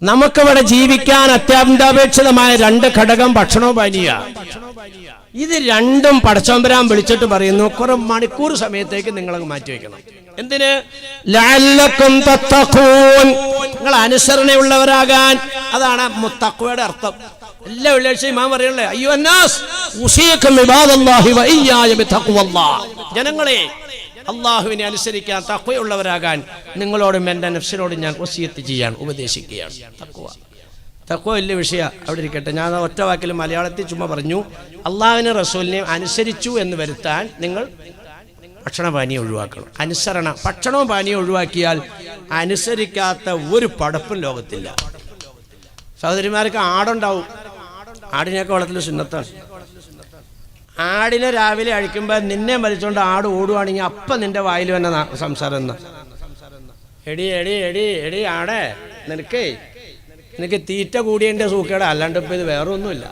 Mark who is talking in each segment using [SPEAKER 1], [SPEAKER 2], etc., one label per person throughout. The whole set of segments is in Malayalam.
[SPEAKER 1] നമുക്കിവിടെ ജീവിക്കാൻ അത്യന്താപേക്ഷിതമായ 2 ഘടകം ഭക്ഷണവും പാനീയവും. ഇത് രണ്ടും പടച്ചോമ്പരാൻ വിളിച്ചിട്ട് പറയുന്നു, കുറെ മണിക്കൂർ സമയത്തേക്ക് നിങ്ങളങ്ങ് മാറ്റിവെക്കണം. എന്തിന്? ലഅല്ലക്കും തത്തഖൂൻ, നിങ്ങൾ അനുസരണയുള്ളവരാകാൻ. അതാണ് തഖ്വയുടെ അർത്ഥം. എല്ലാ വെള്ളിയാഴ്ചയും ഇമാം പറയണല്ലേ, അയ്യുഹന്നാസ് ഉസീകും ഇബാദല്ലാഹി വ ഇയ്യായ ബിതഖ്വല്ലാഹ്, ജനങ്ങളെ അള്ളാഹുവിനെ അനുസരിക്കാൻ തഖ്വയുള്ളവരാകാൻ നിങ്ങളോടും എൻ്റെ നഫ്സിനോടും ഞാൻ വസിയത്ത് ചെയ്യാൻ ഉപദേശിക്കുകയാണ്. തഖ്വ വലിയ വിഷയം അവിടെ ഇരിക്കട്ടെ. ഞാൻ ഒറ്റ വാക്കിൽ മലയാളത്തിൽ ചുമ്മാ പറഞ്ഞു, അള്ളാഹുവിനെ റസൂലിനെയും അനുസരിച്ചു എന്ന് വരുത്താൻ നിങ്ങൾ ഭക്ഷണപാനീയം ഒഴിവാക്കണം. അനുസരണ ഭക്ഷണവും പാനീയം ഒഴിവാക്കിയാൽ അനുസരിക്കാത്ത ഒരു പടപ്പും ലോകത്തില്ല. സഹോദരിമാർക്ക് ആടുണ്ടാവും, ആടിനെയൊക്കെ വളർത്തൽ സുന്നത്താണ്. ആടിനെ രാവിലെ അഴിക്കുമ്പോൾ നിന്നെ വലിച്ചുകൊണ്ട് ആട് ഓടുവാണെങ്കിൽ അപ്പം നിന്റെ വായിൽ തന്നെ സംസാരം എന്നാ, എടി എടി എടി എടി ആടേ, നിനക്ക് തീറ്റ കൂടിയതിൻ്റെ സൂക്കേട, അല്ലാണ്ട് ഇപ്പം ഇത് വേറെ ഒന്നുമില്ല,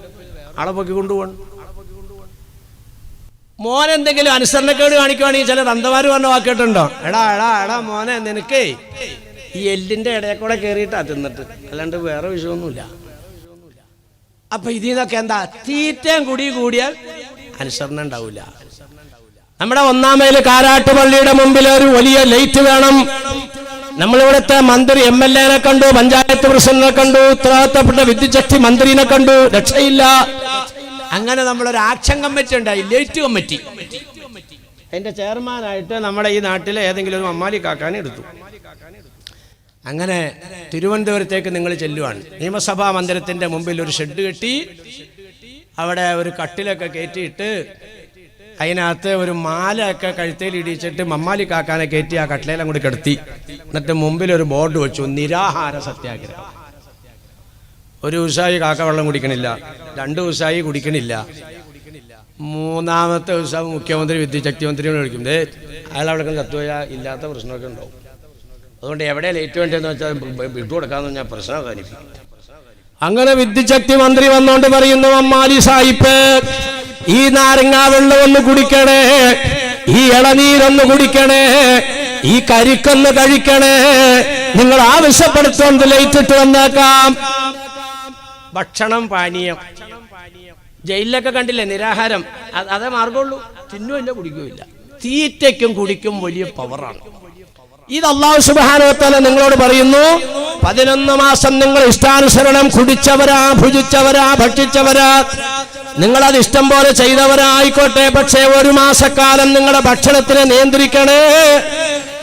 [SPEAKER 1] ആളെ പൊക്കി കൊണ്ടുപോകണം. മോൻ എന്തെങ്കിലും അനുസരണക്കേട് കാണിക്കുവാണെങ്കിൽ ചില തന്തമാർ പറഞ്ഞ വാക്കേട്ടുണ്ടോ, എടാ എടാ എടാ മോനെ, നിനക്ക് ഈ എല്ലിൻ്റെ ഇടയിൽ കൂടെ കയറിയിട്ടാ തിന്നിട്ട്, അല്ലാണ്ട് വേറെ വിഷയമൊന്നുമില്ല. അപ്പൊ ഇതിൽ നിന്നൊക്കെ എന്താ, തീറ്റയും കൂടിയാൽ അനുസരണ ഉണ്ടാവില്ല. നമ്മുടെ 1-ാം മൈൽ കാരാട്ടുപള്ളിയുടെ മുമ്പിൽ ഒരു വലിയ ലൈറ്റ് വേണം. നമ്മളിവിടുത്തെ മന്ത്രി MLA-നെ കണ്ടു, പഞ്ചായത്ത് പ്രസിഡന്റിനെ കണ്ടു, ഉത്തരവാദിത്തപ്പെട്ട വിദ്യുച്ഛക്തി മന്ത്രിനെ കണ്ടു, രക്ഷയില്ല. അങ്ങനെ നമ്മളൊരു ആക്ഷൻ കമ്മിറ്റി ഉണ്ടായി, ലൈറ്റ് കമ്മിറ്റി. അതിന്റെ ചെയർമാനായിട്ട് നമ്മുടെ ഈ നാട്ടിലെ ഏതെങ്കിലും ഒരു മമ്മാലി കാക്കാനെ എടുത്തു. അങ്ങനെ തിരുവനന്തപുരത്തേക്ക് നിങ്ങൾ ചെല്ലുവാണ്. നിയമസഭാ മന്ദിരത്തിന്റെ മുമ്പിൽ ഒരു ഷെഡ് കെട്ടി, അവിടെ ഒരു കട്ടിലൊക്കെ കയറ്റിയിട്ട് അതിനകത്ത് ഒരു മാലയൊക്കെ കഴുത്തേൽ ഇടിച്ചിട്ട് മമ്മാലി കാക്കാനെ കയറ്റി ആ കട്ടിലേലും കൂടി കിടത്തി. എന്നിട്ട് മുമ്പിൽ ഒരു ബോർഡ് വെച്ചു, നിരാഹാര സത്യാഗ്രഹം. 1 ദിവസമായി കാക്ക വെള്ളം കുടിക്കണില്ല, 2 ദിവസമായി കുടിക്കണില്ല, 3-ാമത്തെ ദിവസം മുഖ്യമന്ത്രി വിദ്യുച്ഛക്തി മന്ത്രിയോട് വിളിക്കും, അയാൾ അവിടെ ചത്തുപോയാൽ ഇല്ലാത്ത പ്രശ്നമൊക്കെ ഉണ്ടാവും. അതുകൊണ്ട് എവിടെ ലേറ്റ് വേണ്ടതെന്ന് വെച്ചാൽ വിട്ടുകൊടുക്കാന്ന് പറഞ്ഞാൽ പ്രശ്നം കാണിക്കും. അങ്ങനെ വിദ്യുച്ഛക്തി മന്ത്രി വന്നോണ്ട് പറയുന്നു, മമ്മാലി സാഹിബ്, ഈ നാരങ്ങാ വെള്ളം ഒന്ന് കുടിക്കണേ, ഈ ഇളനീരൊന്ന് കുടിക്കണേ, ഈ കരിക്കൊന്ന് കഴിക്കണേ, നിങ്ങൾ ആവശ്യപ്പെടുത്തോണ്ട് ലൈറ്റിട്ട് വന്നേക്കാം. ഭക്ഷണം പാനീയം ജയിലിലൊക്കെ കണ്ടില്ലേ, നിരാഹാരം. അതേ മാർഗമുള്ളൂ, തിന്നുമില്ല കുടിക്കുമില്ല. തീറ്റയ്ക്കും കുടിക്കും വലിയ പവറാണ്. ഇത് അല്ലാഹു സുബ്ഹാനഹു വ തആല നിങ്ങളോട് പറയുന്നു, 11 മാസം നിങ്ങൾ ഇഷ്ടാനുസരണം കുടിച്ചവരാ, ഭുജിച്ചവരാ, ഭക്ഷിച്ചവരാ, നിങ്ങളത് ഇഷ്ടം പോലെ ചെയ്തവരായിക്കോട്ടെ. പക്ഷേ 1 മാസക്കാലം നിങ്ങളുടെ ഭക്ഷണത്തിനെ നിയന്ത്രിക്കണേ.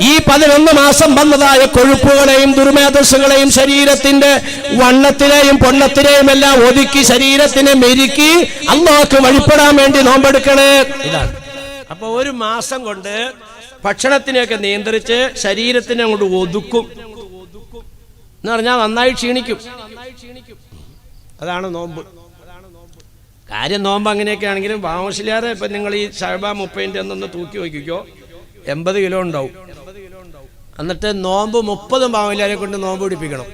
[SPEAKER 1] ഈ 11 മാസം വന്നതായ കൊഴുപ്പുകളെയും ദുർമേധസ്സുകളെയും ശരീരത്തിന്റെ വണ്ണത്തിനെയും പൊണ്ണത്തിനെയും എല്ലാം ഒതുക്കി ശരീരത്തിനെ മെരുക്കി അല്ലാഹുക്ക് വഴിപ്പെടാൻ വേണ്ടി നോമ്പെടുക്കണേ. ഇതാണ്. അപ്പൊ 1 മാസം കൊണ്ട് ഭക്ഷണത്തിനെയൊക്കെ നിയന്ത്രിച്ച് ശരീരത്തിനെ അങ്ങോട്ട് ഒതുക്കും എന്ന് പറഞ്ഞാൽ നന്നായി ക്ഷീണിക്കും. അതാണ് നോമ്പ്. കാര്യം നോമ്പ് അങ്ങനെയൊക്കെ ആണെങ്കിലും ബാമോശിലാറെ ഇപ്പം നിങ്ങൾ ഈ ഷഅബാ 30-ന്റെ ഒന്നൊന്ന് തൂക്കി നോക്കിക്കോ, 80 കിലോ ഉണ്ടാവും. എന്നിട്ട് നോമ്പ് 30 ബാമോശിലാരെ കൊണ്ട് നോമ്പ് പിടിപ്പിക്കണം.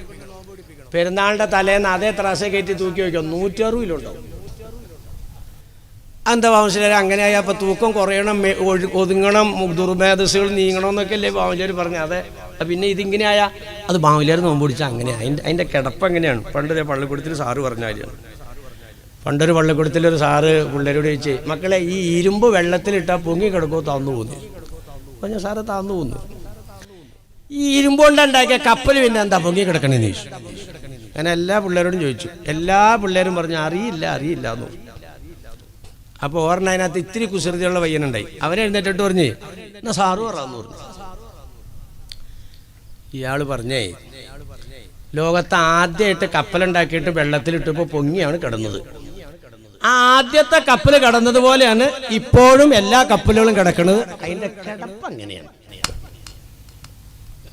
[SPEAKER 1] പെരുന്നാളിൻ്റെ തലേന്ന് അതേ ത്രാസ കയറ്റി തൂക്കി വയ്ക്കും, 160 കിലോ ഉണ്ടാവും. എന്താ ബാമോശിലാരെ അങ്ങനെയായി? അപ്പം തൂക്കം കുറയണം, ഒതുങ്ങണം, ദുർമേധസ്സുകൾ നീങ്ങണമെന്നൊക്കെ അല്ലേ ബാമോശിലാർ പറഞ്ഞു. അതെ. പിന്നെ ഇതിങ്ങനെയായ അത് ബാമോശിലാർ നോമ്പ് പിടിച്ചാൽ അങ്ങനെയാണ്. അതിൻ്റെ കിടപ്പ് എങ്ങനെയാണ്? പണ്ടൊരു പള്ളിക്കൂടത്തിൽ സാറ് പറഞ്ഞ കാര്യമാണ്. പണ്ടൊരു പള്ളിക്കൂടത്തിലൊരു സാറ് പിള്ളേരോട് ചോദിച്ച്, മക്കളെ ഈ ഇരുമ്പ് വെള്ളത്തിലിട്ടാൽ പൊങ്ങി കിടക്കുമോ താന്നു പോകുന്നു? പറഞ്ഞ സാറ് താന്നു പോകുന്നു. ഈ ഇരുമ്പ് കൊണ്ടുണ്ടാക്കിയ കപ്പൽ പിന്നെ എന്താ പൊങ്ങി കിടക്കണേന്ന് ചോദിച്ചു. അങ്ങനെ എല്ലാ പിള്ളേരോടും ചോദിച്ചു. എല്ലാ പിള്ളേരും പറഞ്ഞു അറിയില്ല എന്ന്. അപ്പോൾ ഓർമ്മ അതിനകത്ത് ഇത്തിരി കുസൃതിയുള്ള പയ്യനുണ്ടായി. അവനെഴുന്നേറ്റിട്ട് പറഞ്ഞ്, എന്നാ സാറ് പറയാന്ന് പറഞ്ഞു. ഇയാൾ പറഞ്ഞേ, ലോകത്ത് ആദ്യമായിട്ട് കപ്പലുണ്ടാക്കിയിട്ട് വെള്ളത്തിലിട്ടപ്പോൾ പൊങ്ങിയാണ് കിടന്നത്. ആ ആദ്യത്തെ കപ്പൽ കിടന്നതുപോലെയാണ് ഇപ്പോഴും എല്ലാ കപ്പലുകളും കിടക്കുന്നത്. അതിന്റെ കിടപ്പ് അങ്ങനെയാണ്.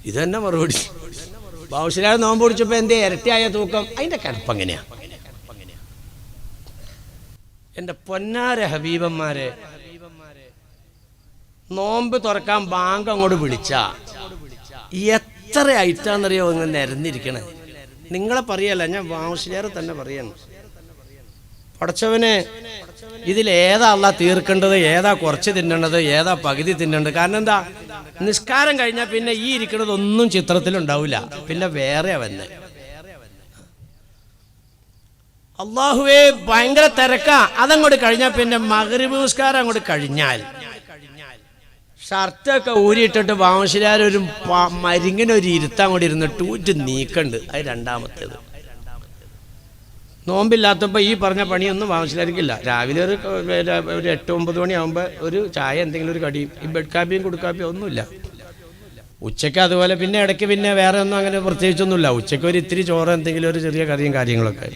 [SPEAKER 1] ഇത് തന്നെ മറുപടി. ബാവുശിലാർ നോമ്പ് പിടിച്ചപ്പോ എന്തേ ഇരട്ടിയായ തൂക്കം? അതിന്റെ കിടപ്പ് അങ്ങനെയാ. എന്റെ പൊന്നാര ഹബീബന്മാരെ, നോമ്പ് തുറക്കാൻ ബാങ്ക് അങ്ങോട്ട് വിളിച്ച എത്ര ഐറ്റാന്നറിയോ ഇങ്ങനെ നിരന്നിരിക്കണേ. നിങ്ങളെ പറയല്ല, ഞാൻ ബാവുശിലാർ തന്നെ പറയാണ്. പടച്ചവനെ, ഇതിലേതാ അള്ളാഹ് തീർക്കേണ്ടത്, ഏതാ കുറച്ച് തിന്നേണ്ടത്, ഏതാ പകുതി തിന്നേണ്ടത്? കാരണം എന്താ, നിസ്കാരം കഴിഞ്ഞാൽ പിന്നെ ഈ ഇരിക്കണതൊന്നും ചിത്രത്തിലുണ്ടാവില്ല, പിന്നെ വേറെ വന്നെ. അള്ളാഹുവേ ഭയങ്കര തിരക്കാ. അതങ്ങോട്ട് കഴിഞ്ഞാൽ പിന്നെ മഗ്‌രിബ് നിസ്കാരം അങ്ങോട്ട് കഴിഞ്ഞാൽ ഷർട്ടൊക്കെ ഊരിയിട്ടിട്ട് ബാമശിലാരൊരു മരിങ്ങിനൊരു ഇരുത്താൻ കൂടി ഇരുന്നിട്ട് ഊറ്റ് നീക്കണ്ട്. അത് രണ്ടാമത്തേത്. നോമ്പില്ലാത്തപ്പോൾ ഈ പറഞ്ഞ പണിയൊന്നും ബാമശിലാർക്കില്ല. രാവിലെ ഒരു 8-9 മണിയാകുമ്പോൾ ഒരു ചായ എന്തെങ്കിലും ഒരു കടിയും ഈ ബെഡ് കാപ്പിയും കുടുക്കാപ്പിയും ഒന്നുമില്ല. ഉച്ചയ്ക്ക് അതുപോലെ പിന്നെ ഇടയ്ക്ക് പിന്നെ വേറെ ഒന്നും അങ്ങനെ പ്രത്യേകിച്ചൊന്നുമില്ല. ഉച്ചയ്ക്ക് ഒരു ഇത്തിരി ചോറ് എന്തെങ്കിലും ഒരു ചെറിയ കറിയും കാര്യങ്ങളൊക്കെ.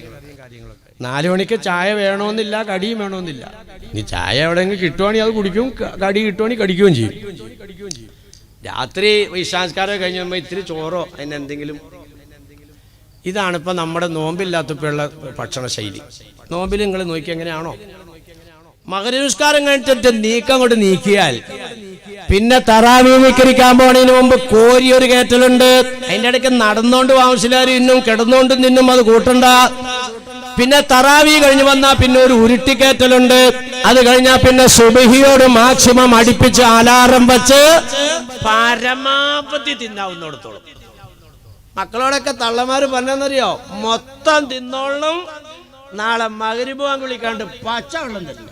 [SPEAKER 1] 4 മണിക്ക് ചായ വേണമെന്നില്ല, കടിയും വേണമെന്നില്ല. ഇനി ചായ എവിടെയെങ്കിലും കിട്ടുവാണെങ്കിൽ അത് കുടിക്കും, കടി കിട്ടുവാണെങ്കിൽ കടിക്കുകയും ചെയ്യും. രാത്രി ഇശാസ്കാരം കഴിഞ്ഞ് വരുമ്പോൾ ഇത്തിരി ചോറോ അതിനെന്തെങ്കിലും. ഇതാണിപ്പോൾ നമ്മുടെ നോമ്പില്ലാത്തപ്പോഴുള്ള ഭക്ഷണ ശൈലി. നോമ്പിൽ നിങ്ങൾ നോക്കി എങ്ങനെയാണോ? മഗ്‌രിബ് നിസ്കാരം കഴിഞ്ഞിട്ട് നീക്കം കൊണ്ട് നീക്കിയാൽ പിന്നെ തറാവീഹ് നിസ്കരിക്കാൻ പോണതിന് മുമ്പ് കോരിയൊരു കയറ്റലുണ്ട്. അതിൻ്റെ ഇടയ്ക്ക് നടന്നുകൊണ്ട് ആവശ്യമില്ലാരും ഇന്നും കിടന്നുകൊണ്ട് നിന്നും അത് കൂട്ടണ്ട. പിന്നെ തറാവീഹ് കഴിഞ്ഞ് വന്നാൽ പിന്നെ ഒരു ഉരുട്ടിക്കയറ്റലുണ്ട്. അത് കഴിഞ്ഞാൽ പിന്നെ സുബ്ഹിയോട് മാക്സിമം അടുപ്പിച്ച് അലാറം വെച്ച് പരമാവധി തിന്നാവുന്നിടത്തോളം. മക്കളോടൊക്കെ തള്ളമാര് പറഞ്ഞെന്നറിയോ? മൊത്തം തിന്നോളണം, നാളെ മഗ്‌രിബ് ബാങ്ക് വിളിക്കാണ്ട് പച്ച വെള്ളം തരില്ല.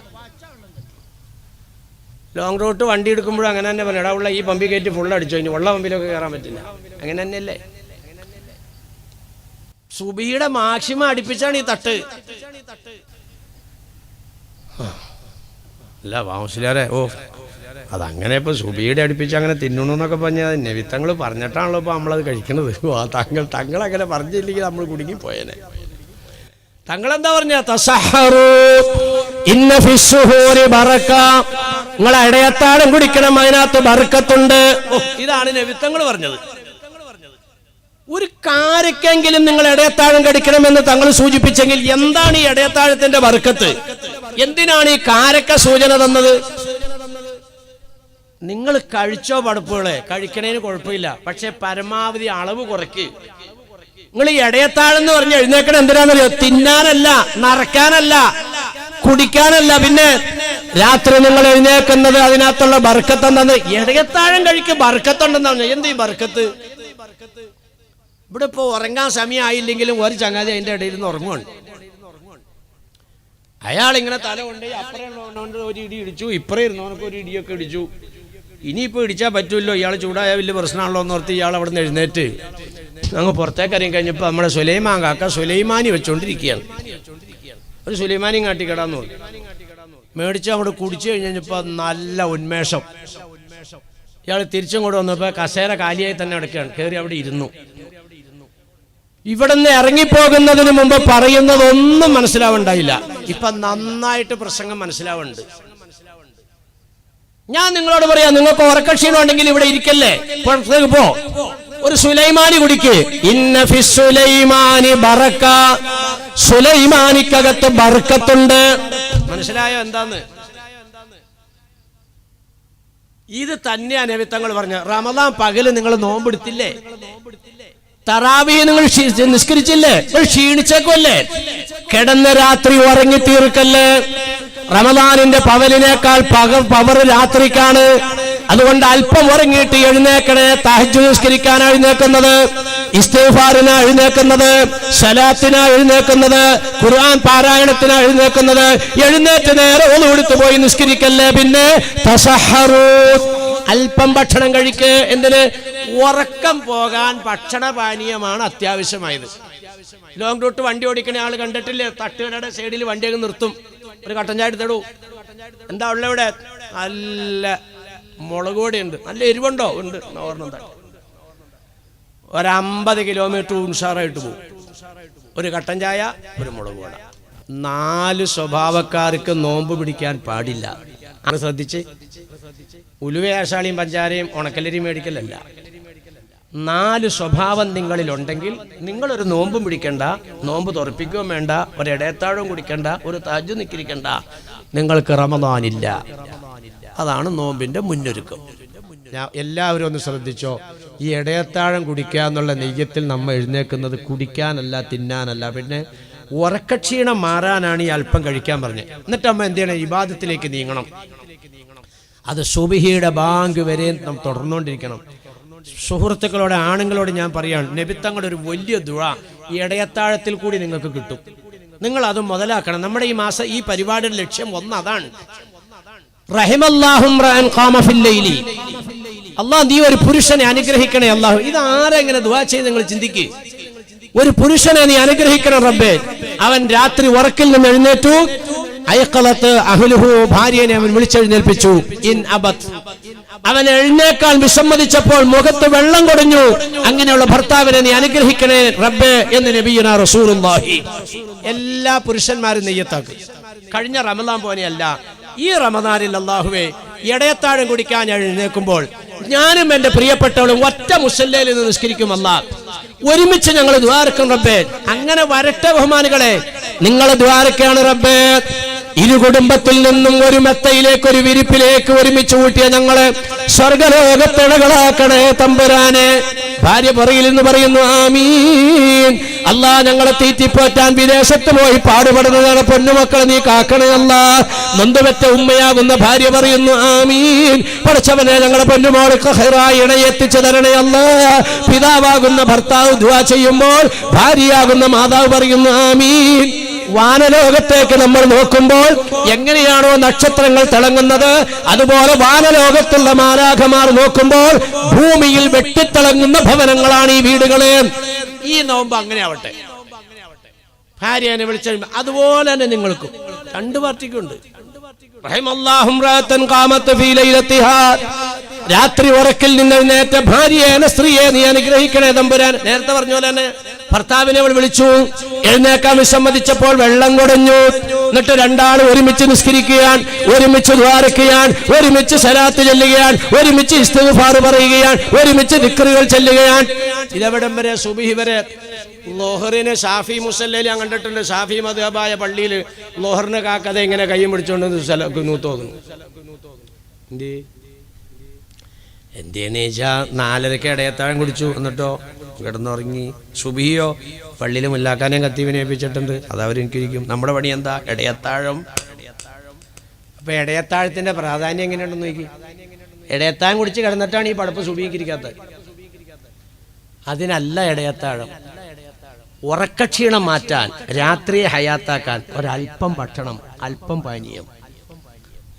[SPEAKER 1] ലോങ് റൂട്ട് വണ്ടി എടുക്കുമ്പോഴും അങ്ങനെ തന്നെ പറഞ്ഞു, എടാ ഉള്ള ഈ പമ്പി കയറ്റി ഫുൾ അടിച്ചു, ഇനി ഉള്ള പമ്പിലൊക്കെ കയറാൻ പറ്റില്ല. അങ്ങനെ തന്നെയല്ലേ? സുബിയുടെ മാക്സിമം അടുപ്പിച്ചാണ് ഈ തട്ട്. അല്ല വാമസിലാരെ, ഓ അതങ്ങനെ ഇപ്പൊ സുബിയുടെ അടുപ്പിച്ച് അങ്ങനെ തിന്നണമെന്നൊക്കെ പറഞ്ഞാൽ നബിത്തങ്ങൾ പറഞ്ഞിട്ടാണല്ലോ ഇപ്പൊ നമ്മളത് കഴിക്കണത്. തങ്ങളങ്ങനെ പറഞ്ഞില്ലെങ്കിൽ നമ്മൾ കുടുങ്ങി പോയേനെ. തങ്ങളെന്താ പറഞ്ഞ? തസഹറു ഇന്ന ഫിസ്സുഹൂരി ബറക, നിങ്ങൾ ഇടയത്താഴം കുടിക്കണം, അതിനകത്ത് ബർക്കത്തുണ്ട്. ഇതാണ് നബിത്തങ്ങൾ പറഞ്ഞത്. ഒരു കാരക്കെങ്കിലും നിങ്ങൾ ഇടയത്താഴം കടിക്കണമെന്ന് തങ്ങൾ സൂചിപ്പിച്ചെങ്കിൽ എന്താണ് ഈ ഇടയത്താഴത്തിന്റെ ബർക്കത്ത്? എന്തിനാണ് ഈ കാരക്ക സൂചന തന്നത്? നിങ്ങൾ കഴിച്ചോ പടപ്പുകളെ, കഴിക്കണേന് കുഴപ്പമില്ല, പക്ഷെ പരമാവധി അളവ് കുറയ്ക്ക്. നിങ്ങൾ ഈ ഇടയത്താഴം എന്ന് പറഞ്ഞ് എഴുന്നേക്കണം എന്തിനാണെന്നറിയോ? തിന്നാനല്ല, നിറയ്ക്കാനല്ല, കുടിക്കാനല്ല. പിന്നെ രാത്രി നിങ്ങൾ എഴുന്നേക്കുന്നത് അതിനകത്തുള്ള ബർക്കത്ത് എന്താന്ന്? ഇടയത്താഴം കഴിക്ക്, ബർക്കത്തുണ്ടെന്ന് പറഞ്ഞു. എന്ത് ഈ ബർക്കത്ത്? ഇവിടെ ഇപ്പൊ ഉറങ്ങാൻ സമയമായില്ലെങ്കിലും ഒരു ചങ്ങാതി അതിന്റെ ഇടയിൽ നിന്ന് ഉറങ്ങുവാണ്. അയാൾ ഇങ്ങനെ തല കൊണ്ട് അപ്പുറം ഒരു ഇടി ഇടിച്ചു, ഇപ്പറേ ഇരുന്നവനൊക്കെ ഒരു ഇടിയൊക്കെ ഇടിച്ചു. ഇനിയിപ്പോൾ ഇടിച്ചാൽ പറ്റുമല്ലോ, ഇയാൾ ചൂടായ വലിയ പ്രശ്നമാണല്ലോ എന്നോർത്ത് ഇയാൾ അവിടെ നിന്ന് എഴുന്നേറ്റ് അങ്ങ് പുറത്തേക്ക് ഇറങ്ങി കഴിഞ്ഞപ്പോൾ നമ്മുടെ സുലൈമാൻ കാക്ക സുലൈമാനി വെച്ചോണ്ടിരിക്കുകയാണ്. ഒരു സുലൈമാനിയും കാട്ടിക്കടാന്ന് പറഞ്ഞു. മേടിച്ച് അവിടെ കുടിച്ചു കഴിഞ്ഞപ്പോൾ നല്ല ഉന്മേഷം. ഇയാൾ തിരിച്ചും കൂടെ വന്നപ്പോൾ കസേര കാലിയായി തന്നെ അടക്കുകയാണ്. കയറി അവിടെ ഇരുന്നു. ഇവിടെ നിന്ന് ഇറങ്ങിപ്പോകുന്നതിന് മുമ്പ് പറയുന്നതൊന്നും മനസ്സിലാവുണ്ടായില്ല. ഇപ്പൊ നന്നായിട്ട് പ്രസംഗം മനസ്സിലാവുന്നുണ്ട്. ഞാൻ നിങ്ങളോട് പറയാം, നിങ്ങൾക്ക് ഉറക്കക്ഷീണം ഉണ്ടെങ്കിൽ ഇവിടെ ഇരിക്കല്ലേ, പുറത്തേക്ക് പോ, ഒരു സുലൈമാനി കുടിക്ക്. ഇന്ന ഫിസ് സുലൈമാനി ബറക, സുലൈമാനിക്കകത്ത് ബർക്കത്തുണ്ട്. മനസ്സിലായോ എന്താന്ന്? ഇത് തന്നെയാണ് നബിത്തങ്ങൾ പറഞ്ഞ. റമദാൻ പകല് നിങ്ങൾ നോമ്പെടുത്തില്ലേ? തറാവീഹ് നിങ്ങൾ നിസ്കരിച്ചില്ലേ? ക്ഷീണിച്ചേക്കുമല്ലേ? കിടന്ന് രാത്രി ഉറങ്ങി തീർക്കല്ലേ? റമദാനിന്റെ പവലിനേക്കാൾ പവർ രാത്രിക്കാണ്. അതുകൊണ്ട് അല്പം ഉറങ്ങിയിട്ട് എഴുന്നേക്കണേ. തഹജ്ജുദ് നിസ്കരിക്കാനാ എഴുന്നേക്കുന്നത്, ഇസ്തിഗ്ഫാറിനാ എഴുന്നേക്കുന്നത്, സലാത്തിനാ എഴുന്നേക്കുന്നത്, ഖുർആൻ പാരായണത്തിനാ എഴുന്നേക്കുന്നത്. എഴുന്നേറ്റ് നേരെ ഒന്നുകൊടുത്തു പോയി നിസ്കരിക്കല്ലേ. പിന്നെ തസഹറു, അല്പം ഭക്ഷണം കഴിക്ക്. എന്തിന്? ഉറക്കം പോകാൻ ഭക്ഷണപാനീയമാണ് അത്യാവശ്യമായത്. ലോങ് റൂട്ട് വണ്ടി ഓടിക്കണ ആൾ കണ്ടിട്ടില്ലേ? തട്ടുകടയുടെ സൈഡിൽ വണ്ടിയൊക്കെ നിർത്തും, ഒരു കട്ടൻ ചായ എടുത്തിടൂ. എന്താ ഉള്ള ഇവിടെ? നല്ല മുളക് പൊടി ഉണ്ട്, നല്ല എരിവുണ്ടോ? ഉണ്ട്. ഓർമ്മ ഒരു 50 കിലോമീറ്റർ ഉഷാറായിട്ട് പോകും. ഒരു കട്ടൻ ചായ, ഒരു മുളക് പൊടി. 4 സ്വഭാവക്കാർക്ക് നോമ്പ് പിടിക്കാൻ പാടില്ല. അത് ശ്രദ്ധിച്ച്. ഉലുവയാശാളിയും പഞ്ചാരയും ഉണക്കലരി മേടിക്കലല്ല. 4 സ്വഭാവം നിങ്ങളിലുണ്ടെങ്കിൽ നിങ്ങളൊരു നോമ്പും പിടിക്കണ്ട, നോമ്പ് തുറപ്പിക്കുകയും വേണ്ട, ഒരു ഇടയത്താഴവും കുടിക്കണ്ട, ഒരു തഹജ്ജുദ് നിസ്കരിക്കണ്ട, നിങ്ങൾക്ക് റമദാനില്ല. അതാണ് നോമ്പിന്റെ മുന്നൊരുക്കം. എല്ലാവരും ഒന്ന് ശ്രദ്ധിച്ചോ. ഈ ഇടയത്താഴം കുടിക്കുക എന്നുള്ള നെയ്യത്തിൽ നമ്മൾ എഴുന്നേക്കുന്നത് കുടിക്കാനല്ല, തിന്നാനല്ല. പിന്നെ ഉറക്കക്ഷീണം മാറാനാണ് ഈ അല്പം കഴിക്കാൻ പറഞ്ഞത്. എന്നിട്ട് അമ്മ എന്ത് ചെയ്യണം? ഇബാദത്തിലേക്ക് നീങ്ങണം. അത് സുബ്ഹിയുടെ ബാങ്ക് വരെ തുടർന്നുകൊണ്ടിരിക്കണം. സുഹൃത്തുക്കളോട്, ആണുങ്ങളോട് ഞാൻ പറയാണ്, നബിത്തങ്ങളുടെ ഒരു വലിയ ദുആ ഈ ഇടയത്താഴത്തിൽ കൂടി നിങ്ങൾക്ക് കിട്ടും. നിങ്ങൾ അത് മുതലാക്കണം. നമ്മുടെ ഈ മാസം ഈ പരിപാടിയുടെ ലക്ഷ്യം ഒന്നതാണ്. റഹിമല്ലാഹും റഅൻ ഖാമ ഫിൽ ലൈലി. അല്ലാഹ് നീ ഒരു പുരുഷനെ അനുഗ്രഹിക്കണേ അല്ലാഹു. ഇത് ആരെങ്ങനെ ദുആ ചെയ്ത് നിങ്ങൾ ചിന്തിക്കുക. ഒരു പുരുഷനെ നീ അനുഗ്രഹിക്കണം റബ്ബേ. അവൻ രാത്രി ഉറക്കിൽ നിന്ന് എഴുന്നേറ്റു, അയഖലത്ത് അഹ്ലുഹു, ഭാര്യനെ അവൻ വിളിച്ചെഴുന്നേൽപ്പിച്ചു. ഇൻ അബത്, അവൻ എഴുന്നേക്കാൻ വിസമ്മതിച്ചപ്പോൾ മുഖത്ത് വെള്ളം കൊടഞ്ഞു. അങ്ങനെയുള്ള ഭർത്താവിനെ നീ അനുഗ്രഹിക്കണേ റബ്ബേ എന്ന് നബിയുനാ റസൂലുള്ളാഹി. എല്ലാ പുരുഷന്മാരും നെയ്യത്താക്കും. കഴിഞ്ഞ റമദാൻ പോലെയല്ല, ഈ റമദാനിൽ അല്ലാഹുവേ ഇടയത്താഴം കുടിക്കാൻ എഴുന്നേൽക്കുമ്പോൾ ഞാനും എന്റെ പ്രിയപ്പെട്ടവളും ഒറ്റ മുസല്ലയിൽ നിന്ന് നിസ്കരിക്കും അല്ലാഹ്. ഒരുമിച്ച് ഞങ്ങൾ ദ്വാരക്കും റബ്ബേ. അങ്ങനെ വരട്ടെ ബഹുമാനികളെ, നിങ്ങൾ ദ്വാരക്കാണ് റബ്ബേ. ഇരു കുടുംബത്തിൽ നിന്നും ഒരു മെത്തയിലേക്ക്, ഒരു വിരിപ്പിലേക്ക് ഒരുമിച്ച് കൂട്ടിയ ഞങ്ങളെ സ്വർഗലോകത്തിണകളാക്കണേ തമ്പുരാനെ. ഭാര്യ പുറകിൽ നിന്ന് പറയുന്നു ആമീൻ. അല്ലാ, ഞങ്ങളെ തീറ്റിപ്പോറ്റാൻ വിദേശത്ത് പോയി പാടുപെടുന്നതാണ് പൊന്നുമക്കളെ നീ കാക്കണേ അല്ലാ. നൊന്തുപെറ്റ ഉമ്മയാകുന്ന ഭാര്യ പറയുന്നു ആമീൻ. പഠിച്ചവനെ ഞങ്ങളെ പൊന്നുമോൾക്ക് ഖൈറായി ഇണയെത്തിച്ചു തരണേ അല്ലാ. പിതാവാകുന്ന ഭർത്താവ് ദുആ ചെയ്യുമ്പോൾ ഭാര്യയാകുന്ന മാതാവ് പറയുന്നു ആമീൻ. വാനലോകത്തേക്ക് നമ്മൾ നോക്കുമ്പോൾ എങ്ങനെയാണോ നക്ഷത്രങ്ങൾ തിളങ്ങുന്നത്, അതുപോലെ വാനലോകത്തുള്ള മാലാഖമാർ നോക്കുമ്പോൾ ഭൂമിയിൽ വെട്ടിത്തിളങ്ങുന്ന ഭവനങ്ങളാണ് ഈ വീടുകളെ. ഈ നോമ്പ് അങ്ങനെ ആവട്ടെ. ഭാര്യനെ വിളിച്ച അതുപോലെ തന്നെ നിങ്ങൾക്കും രണ്ട് പാർട്ടിക്കുണ്ട്. രാത്രി ഉറക്കിൽ നിന്ന് എഴുന്നേറ്റ ഭാര്യയെ, സ്ത്രീയെ നീ അനുഗ്രഹിക്കണേ തമ്പുരാൻ. നേരത്തെ പറഞ്ഞ പോലെ തന്നെ ഭർത്താവിനെ അവൾ വിളിച്ചു, എഴുന്നേക്കാൻ വിസമ്മതിച്ചപ്പോൾ വെള്ളം കൊടഞ്ഞു. എന്നിട്ട് രണ്ടാൾ ഒരുമിച്ച് നിസ്കരിക്കുകയാണ്, ഒരുമിച്ച് ദ്വാരക്കുകയാണ്, ഒരുമിച്ച് സലാത്ത് ചെല്ലുകയാണ്, ഒരുമിച്ച് ഇസ്തിഗ്ഫാർ പറയുകയാണ്, ഒരുമിച്ച് ദിക്റുകൾ ചെല്ലുകയാണ്. ഇതെവിടം വരെ? സുബ്ഹി വരെ. ലോഹറിന് ഷാഫി മുസല്ലയിൽ ഞാൻ കണ്ടിട്ടുണ്ട്. ഷാഫി മദ്ഹബായ പള്ളിയിൽ ലോഹറിനെ കാക്കഥ ഇങ്ങനെ കയ്യും പിടിച്ചുകൊണ്ട് തോന്നുന്നു. എന്തേന്ന് വെച്ചാ 4:30 ഇടയത്താഴം കുടിച്ചു, എന്നിട്ടോ കിടന്നുറങ്ങി. സുബഹിയോ പള്ളിയിൽ മുല്ലാക്കാനെയും കത്തീവിനെ ഏൽപ്പിച്ചിട്ടുണ്ട്, അതവരെനിക്കിരിക്കും. നമ്മുടെ പണി എന്താ? ഇടയത്താഴം. അപ്പൊ ഇടയത്താഴത്തിന്റെ പ്രാധാന്യം എങ്ങനെയുണ്ടെന്ന് നോക്കി. ഇടയത്താഴം കുടിച്ച് കിടന്നിട്ടാണ് ഈ പടപ്പ് സുബഹിക്കിരിക്കാത്തത്. അതിനല്ല ഇടയത്താഴം. ഉറക്കക്ഷീണം മാറ്റാൻ, രാത്രിയെ ഹയാത്താക്കാൻ ഒരല്പം ഭക്ഷണം, അല്പം പാനീയം.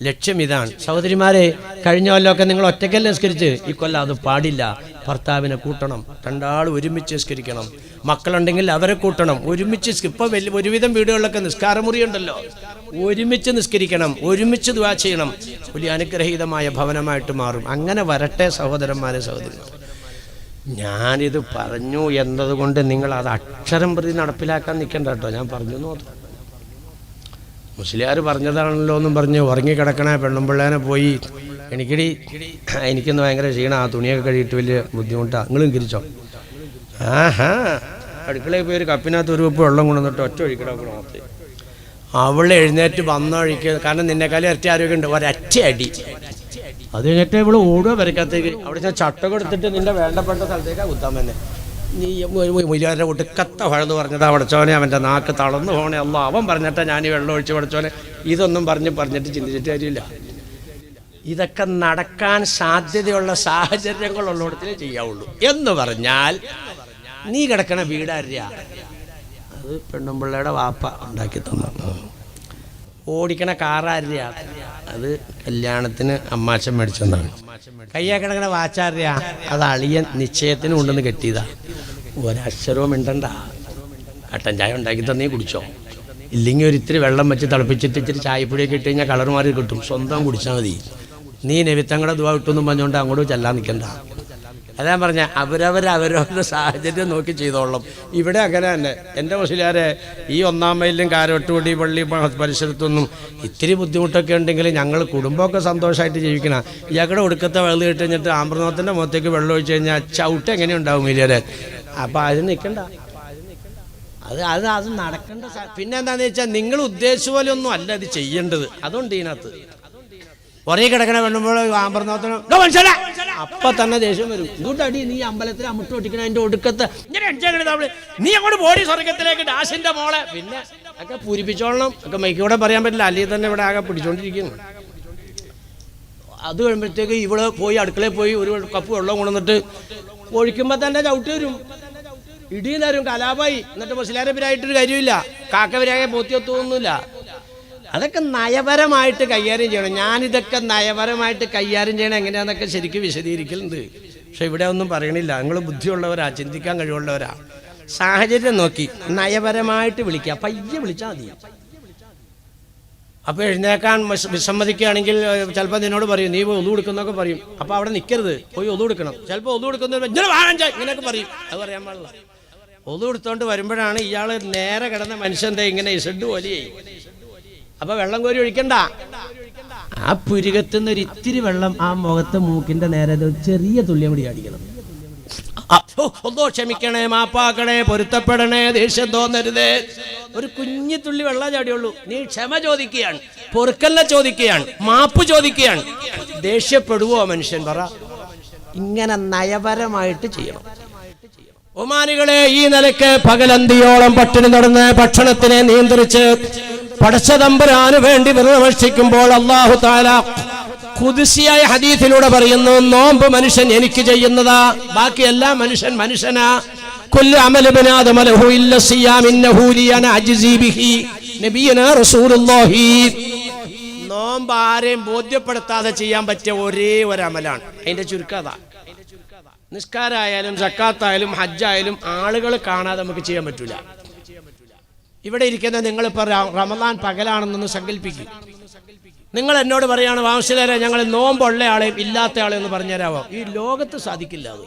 [SPEAKER 1] ലക്ഷ്യം ഇതാണ്. സഹോദരിമാരെ, കഴിഞ്ഞ കൊല്ലമൊക്കെ നിങ്ങൾ ഒറ്റയ്ക്കല്ല നിസ്കരിച്ച്, ഈ കൊല്ലം അത് പാടില്ല. ഭർത്താവിനെ കൂട്ടണം, രണ്ടാൾ ഒരുമിച്ച് നിസ്കരിക്കണം. മക്കളുണ്ടെങ്കിൽ അവരെ കൂട്ടണം, ഒരുമിച്ച്. ഇപ്പൊ ഒരുവിധം വീടുകളിലൊക്കെ നിസ്കാരമുറി ഉണ്ടല്ലോ, ഒരുമിച്ച് നിസ്കരിക്കണം, ഒരുമിച്ച് ദുആ ചെയ്യണം. വലിയ അനുഗ്രഹീതമായ ഭവനമായിട്ട് മാറും. അങ്ങനെ വരട്ടെ സഹോദരന്മാരെ, സഹോദരിമാർ. ഞാനിത് പറഞ്ഞു എന്നതുകൊണ്ട് നിങ്ങൾ അത് അക്ഷരം പ്രതി നടപ്പിലാക്കാൻ നിൽക്കണ്ട കേട്ടോ. ഞാൻ പറഞ്ഞു നോക്കാം, മുസ്ലിയാർ പറഞ്ഞതാണല്ലോ എന്നും പറഞ്ഞ് ഉറങ്ങിക്കിടക്കണേ പെണ്ണുമ്പിള്ളേനെ പോയി എനിക്കൊന്ന് ഭയങ്കര ക്ഷീണം, ആ തുണിയൊക്കെ കഴിയിട്ട് വലിയ ബുദ്ധിമുട്ടാണ്, നിങ്ങളും കിരിച്ചോ. ആഹാ, അടുക്കളയിൽ പോയി ഒരു കപ്പിനകത്ത് ഒരു ഉപ്പ് വെള്ളം കൊണ്ടുവന്നിട്ട് ഒറ്റ ഒഴിക്കടക്കണം മൊത്തം. അവളെ എഴുന്നേറ്റ് വന്ന ഒഴിക്കുക, കാരണം നിന്നെക്കാലം ഇരട്ടി ആരോഗ്യമുണ്ട്. ഒരൊറ്റ അടി. അത് കഴിഞ്ഞിട്ട് ഇവള് ഓടുക വരക്കത്തേക്ക്. അവിടെ ഞാൻ ചട്ടകം എടുത്തിട്ട് നിന്റെ വേണ്ടപ്പെട്ട സ്ഥലത്തേക്കാണ് കുത്താൻ തന്നെ. നീ മുരിയാരുടെ ഒടുക്കത്ത വഴന്ന് പറഞ്ഞതാ പഠിച്ചോനെ, അവൻ്റെ നാക്ക് തളർന്നു പോണേ അല്ല. അവൻ പറഞ്ഞിട്ടാ ഞാൻ ഈ വെള്ളം ഒഴിച്ച് പഠിച്ചോനെ. ഇതൊന്നും പറഞ്ഞിട്ട് ചിന്തിച്ചിട്ട് കാര്യമില്ല. ഇതൊക്കെ നടക്കാൻ സാധ്യതയുള്ള സാഹചര്യങ്ങളുള്ളിടത്തേ ചെയ്യാവുള്ളൂ. എന്ന് പറഞ്ഞാൽ നീ കിടക്കണ വീടാര്യ, അത് പെണ്ണുമ്പിള്ളയുടെ വാപ്പ ഉണ്ടാക്കി തന്നു. ഓടിക്കണ കാറാര്യ, അത് കല്യാണത്തിന് അമ്മാച്ചൻ മേടിച്ചെന്നാണ്. കയ്യാ കിടക്കണ വാച്ചാര്യ, അത് അളിയൻ നിശ്ചയത്തിന് കൊണ്ടുവന്ന് കെട്ടിയതാ. ഒരക്ഷരവും മിണ്ടണ്ട. കട്ടൻ ചായ ഉണ്ടാക്കി തന്നേ കുടിച്ചോ. ഇല്ലെങ്കിൽ ഒരു ഇത്തിരി വെള്ളം വെച്ച് തിളപ്പിച്ചിട്ട് ഇച്ചിരി ചായപ്പൊടിയൊക്കെ ഇട്ട് കഴിഞ്ഞാൽ കളർ മാറി കിട്ടും. സ്വന്തം കുടിച്ചാൽ മതി. നീ നബിത്തങ്ങളുടെ ദുആ ഇട്ടൊന്നും പറഞ്ഞുകൊണ്ട് അങ്ങോട്ട് ചെല്ലാൻ നിൽക്കണ്ട. അതാ പറഞ്ഞ അവരവരുടെ സാഹചര്യം നോക്കി ചെയ്തോളണം. ഇവിടെ അങ്ങനെ തന്നെ. എൻ്റെ മുസ്ലിയാരെ, ഈ 1-ാം മൈലിലും കാരോട്ടുപടി പള്ളി പരിസരത്തൊന്നും ഇത്തിരി ബുദ്ധിമുട്ടൊക്കെ ഉണ്ടെങ്കിൽ ഞങ്ങൾ കുടുംബമൊക്കെ സന്തോഷമായിട്ട് ജീവിക്കണം. ഇയാളുടെ ഒടുക്കത്തെ വെള്ളം ഇട്ട് കഴിഞ്ഞിട്ട് ആമ്പ്രനോത്തിൻ്റെ മുഖത്തേക്ക് വെള്ളം ഒഴിച്ച് കഴിഞ്ഞാൽ ചവിട്ട് എങ്ങനെ ഉണ്ടാവും വലിയരെ. അപ്പം അത് നിൽക്കണ്ട, അത് നടക്കേണ്ട. പിന്നെ എന്താണെന്ന് വെച്ചാൽ നിങ്ങൾ ഉദ്ദേശിച്ച പോലെ ഒന്നും അല്ല ഇത് ചെയ്യേണ്ടത്. അതുകൊണ്ട് ഇതിനകത്ത് കുറേ കിടക്കണ വേണ്ടുമ്പോൾ ആമ്പർന്നോത്തനോ മനസ്സിലാ, അപ്പൊ തന്നെ ദേഷ്യം വരും. ഇങ്ങോട്ട് അടി, നീ അമ്പലത്തിൽ അമ്മുട്ട് ഒട്ടിക്കണ അതിന്റെ ഒടുക്കത്ത് നീ അങ്ങോട്ട് പോടി സ്വർഗത്തിലേക്ക് ഡാഷിന്റെ മോളെ. പിന്നെ ഒക്കെ പൂരിപ്പിച്ചോളണം. ഒക്കെ മൈക്കൂടെ പറയാൻ പറ്റില്ല, അല്ലെങ്കിൽ തന്നെ ഇവിടെ ആകെ പിടിച്ചോണ്ടിരിക്കുന്നു. അത് കഴിയുമ്പോഴത്തേക്ക് ഇവിടെ പോയി അടുക്കളയിൽ പോയി ഒരു കപ്പ് വെള്ളം കൊണ്ടുവന്നിട്ട് ഒഴിക്കുമ്പോൾ തന്നെ ചവിട്ടി വരും. ഇടിയെന്നാരും കലാപായി. എന്നിട്ട് മുസ്ലിയാരെതിരായിട്ടൊരു കാര്യമില്ല, കാക്കവരായ പോത്തിയൊത്തൊന്നുമില്ല. അതൊക്കെ നയപരമായിട്ട് കൈകാര്യം ചെയ്യണം. ഞാനിതൊക്കെ നയപരമായിട്ട് കൈകാര്യം ചെയ്യണം എങ്ങനെയാണെന്നൊക്കെ ശരിക്കും വിശദീകരിക്കലുണ്ട്. പക്ഷെ ഇവിടെ ഒന്നും പറയണില്ല. നിങ്ങൾ ബുദ്ധിയുള്ളവരാ, ചിന്തിക്കാൻ കഴിവുള്ളവരാ. സാഹചര്യം നോക്കി നയപരമായിട്ട് വിളിക്കുക, പയ്യെ വിളിച്ചാൽ മതി. അപ്പോൾ എഴുന്നേക്കാൻ വിസമ്മതിക്കുകയാണെങ്കിൽ ചിലപ്പോൾ നിന്നോട് പറയും നീ ഒതു കൊടുക്കുന്നൊക്കെ പറയും. അപ്പോൾ അവിടെ നിൽക്കരുത്, പോയി ഒതു കൊടുക്കണം. ചിലപ്പോൾ ഒതു കൊടുക്കുന്ന ഇങ്ങനെയൊക്കെ പറയും. അത് പറയാൻ പാടില്ല. ഒതു കൊടുത്തോണ്ട് വരുമ്പോഴാണ് ഇയാൾ നേരെ കിടന്ന മനുഷ്യൻ്റെ ഇങ്ങനെ ഇസഡ് പോലെയായി. അപ്പോൾ വെള്ളം കോരി ഒഴിക്കണ്ട. ആ പുരുകത്തുനിന്ന് ഒരു ഇത്തിരി വെള്ളം ആ മുഖത്തെ മൂക്കിന്റെ നേരെ ചെറിയ തുള്ളിയം കൂടി അടിക്കണം. ഒന്നോ ക്ഷമിക്കണേ, മാപ്പാക്കണേ, പൊരുത്തപ്പെടണേ, ദേഷ്യം തോന്നരുതേ. ഒരു കുഞ്ഞു തുള്ളി വെള്ളം ചാടിയുള്ളൂ. നീ ക്ഷമ ചോദിക്കുകയാണ്, പൊറുക്കല്ല ചോദിക്കുകയാണ്, മാപ്പ് ചോദിക്കുകയാണ്. ദേഷ്യപ്പെടുവോ മനുഷ്യൻ? പറ. ഇങ്ങനെ നയപരമായിട്ട് ചെയ്യണം. ഒമാനികളെ, ഈ നിലയ്ക്ക് പകലന്തിയോളം പട്ടിണി നടന്ന് ഭക്ഷണത്തിനെ നിയന്ത്രിച്ച് പടച്ചതമ്പുരാന് വേണ്ടി വിമർശിക്കുമ്പോൾ അല്ലാഹു തആല ഖുദ്സിയായ ഹദീസിലൂടെ പറയുന്നു, നോമ്പ് മനുഷ്യൻ എനിക്ക് ചെയ്യുന്നതാ, ബാക്കിയെല്ലാം മനുഷ്യൻ മനുഷ്യനാ. കുല്ലു അമലി ബനി ആദമ ലഹു ഇല്ല സിയാം ഇന്നഹു ലി അന അജ്സി ബിഹി നബിയുനാ റസൂലുള്ളാഹി. നോമ്പ് ആരെയും ബോധ്യപ്പെടുത്താതെ ചെയ്യാൻ പറ്റിയ ഒരേ ഒരു അമലാണ്. അതിന്റെ ചുരുക്കത നിസ്കാരായാലും സക്കാത്തായാലും ഹജ്ജായാലും ആളുകൾ കാണാതെ നമുക്ക് ചെയ്യാൻ പറ്റൂല. ഇവിടെ ഇരിക്കുന്ന നിങ്ങളിപ്പോൾ റമദാൻ പകലാണെന്നൊന്ന് സങ്കല്പിക്കും. നിങ്ങൾ എന്നോട് പറയാണ് വാംശധാര ഞങ്ങൾ നോമ്പുള്ള ആളെയും ഇല്ലാത്ത ആളെയും ഒന്ന് പറഞ്ഞുതരാമോ? ഈ ലോകത്ത് സാധിക്കില്ല. അത്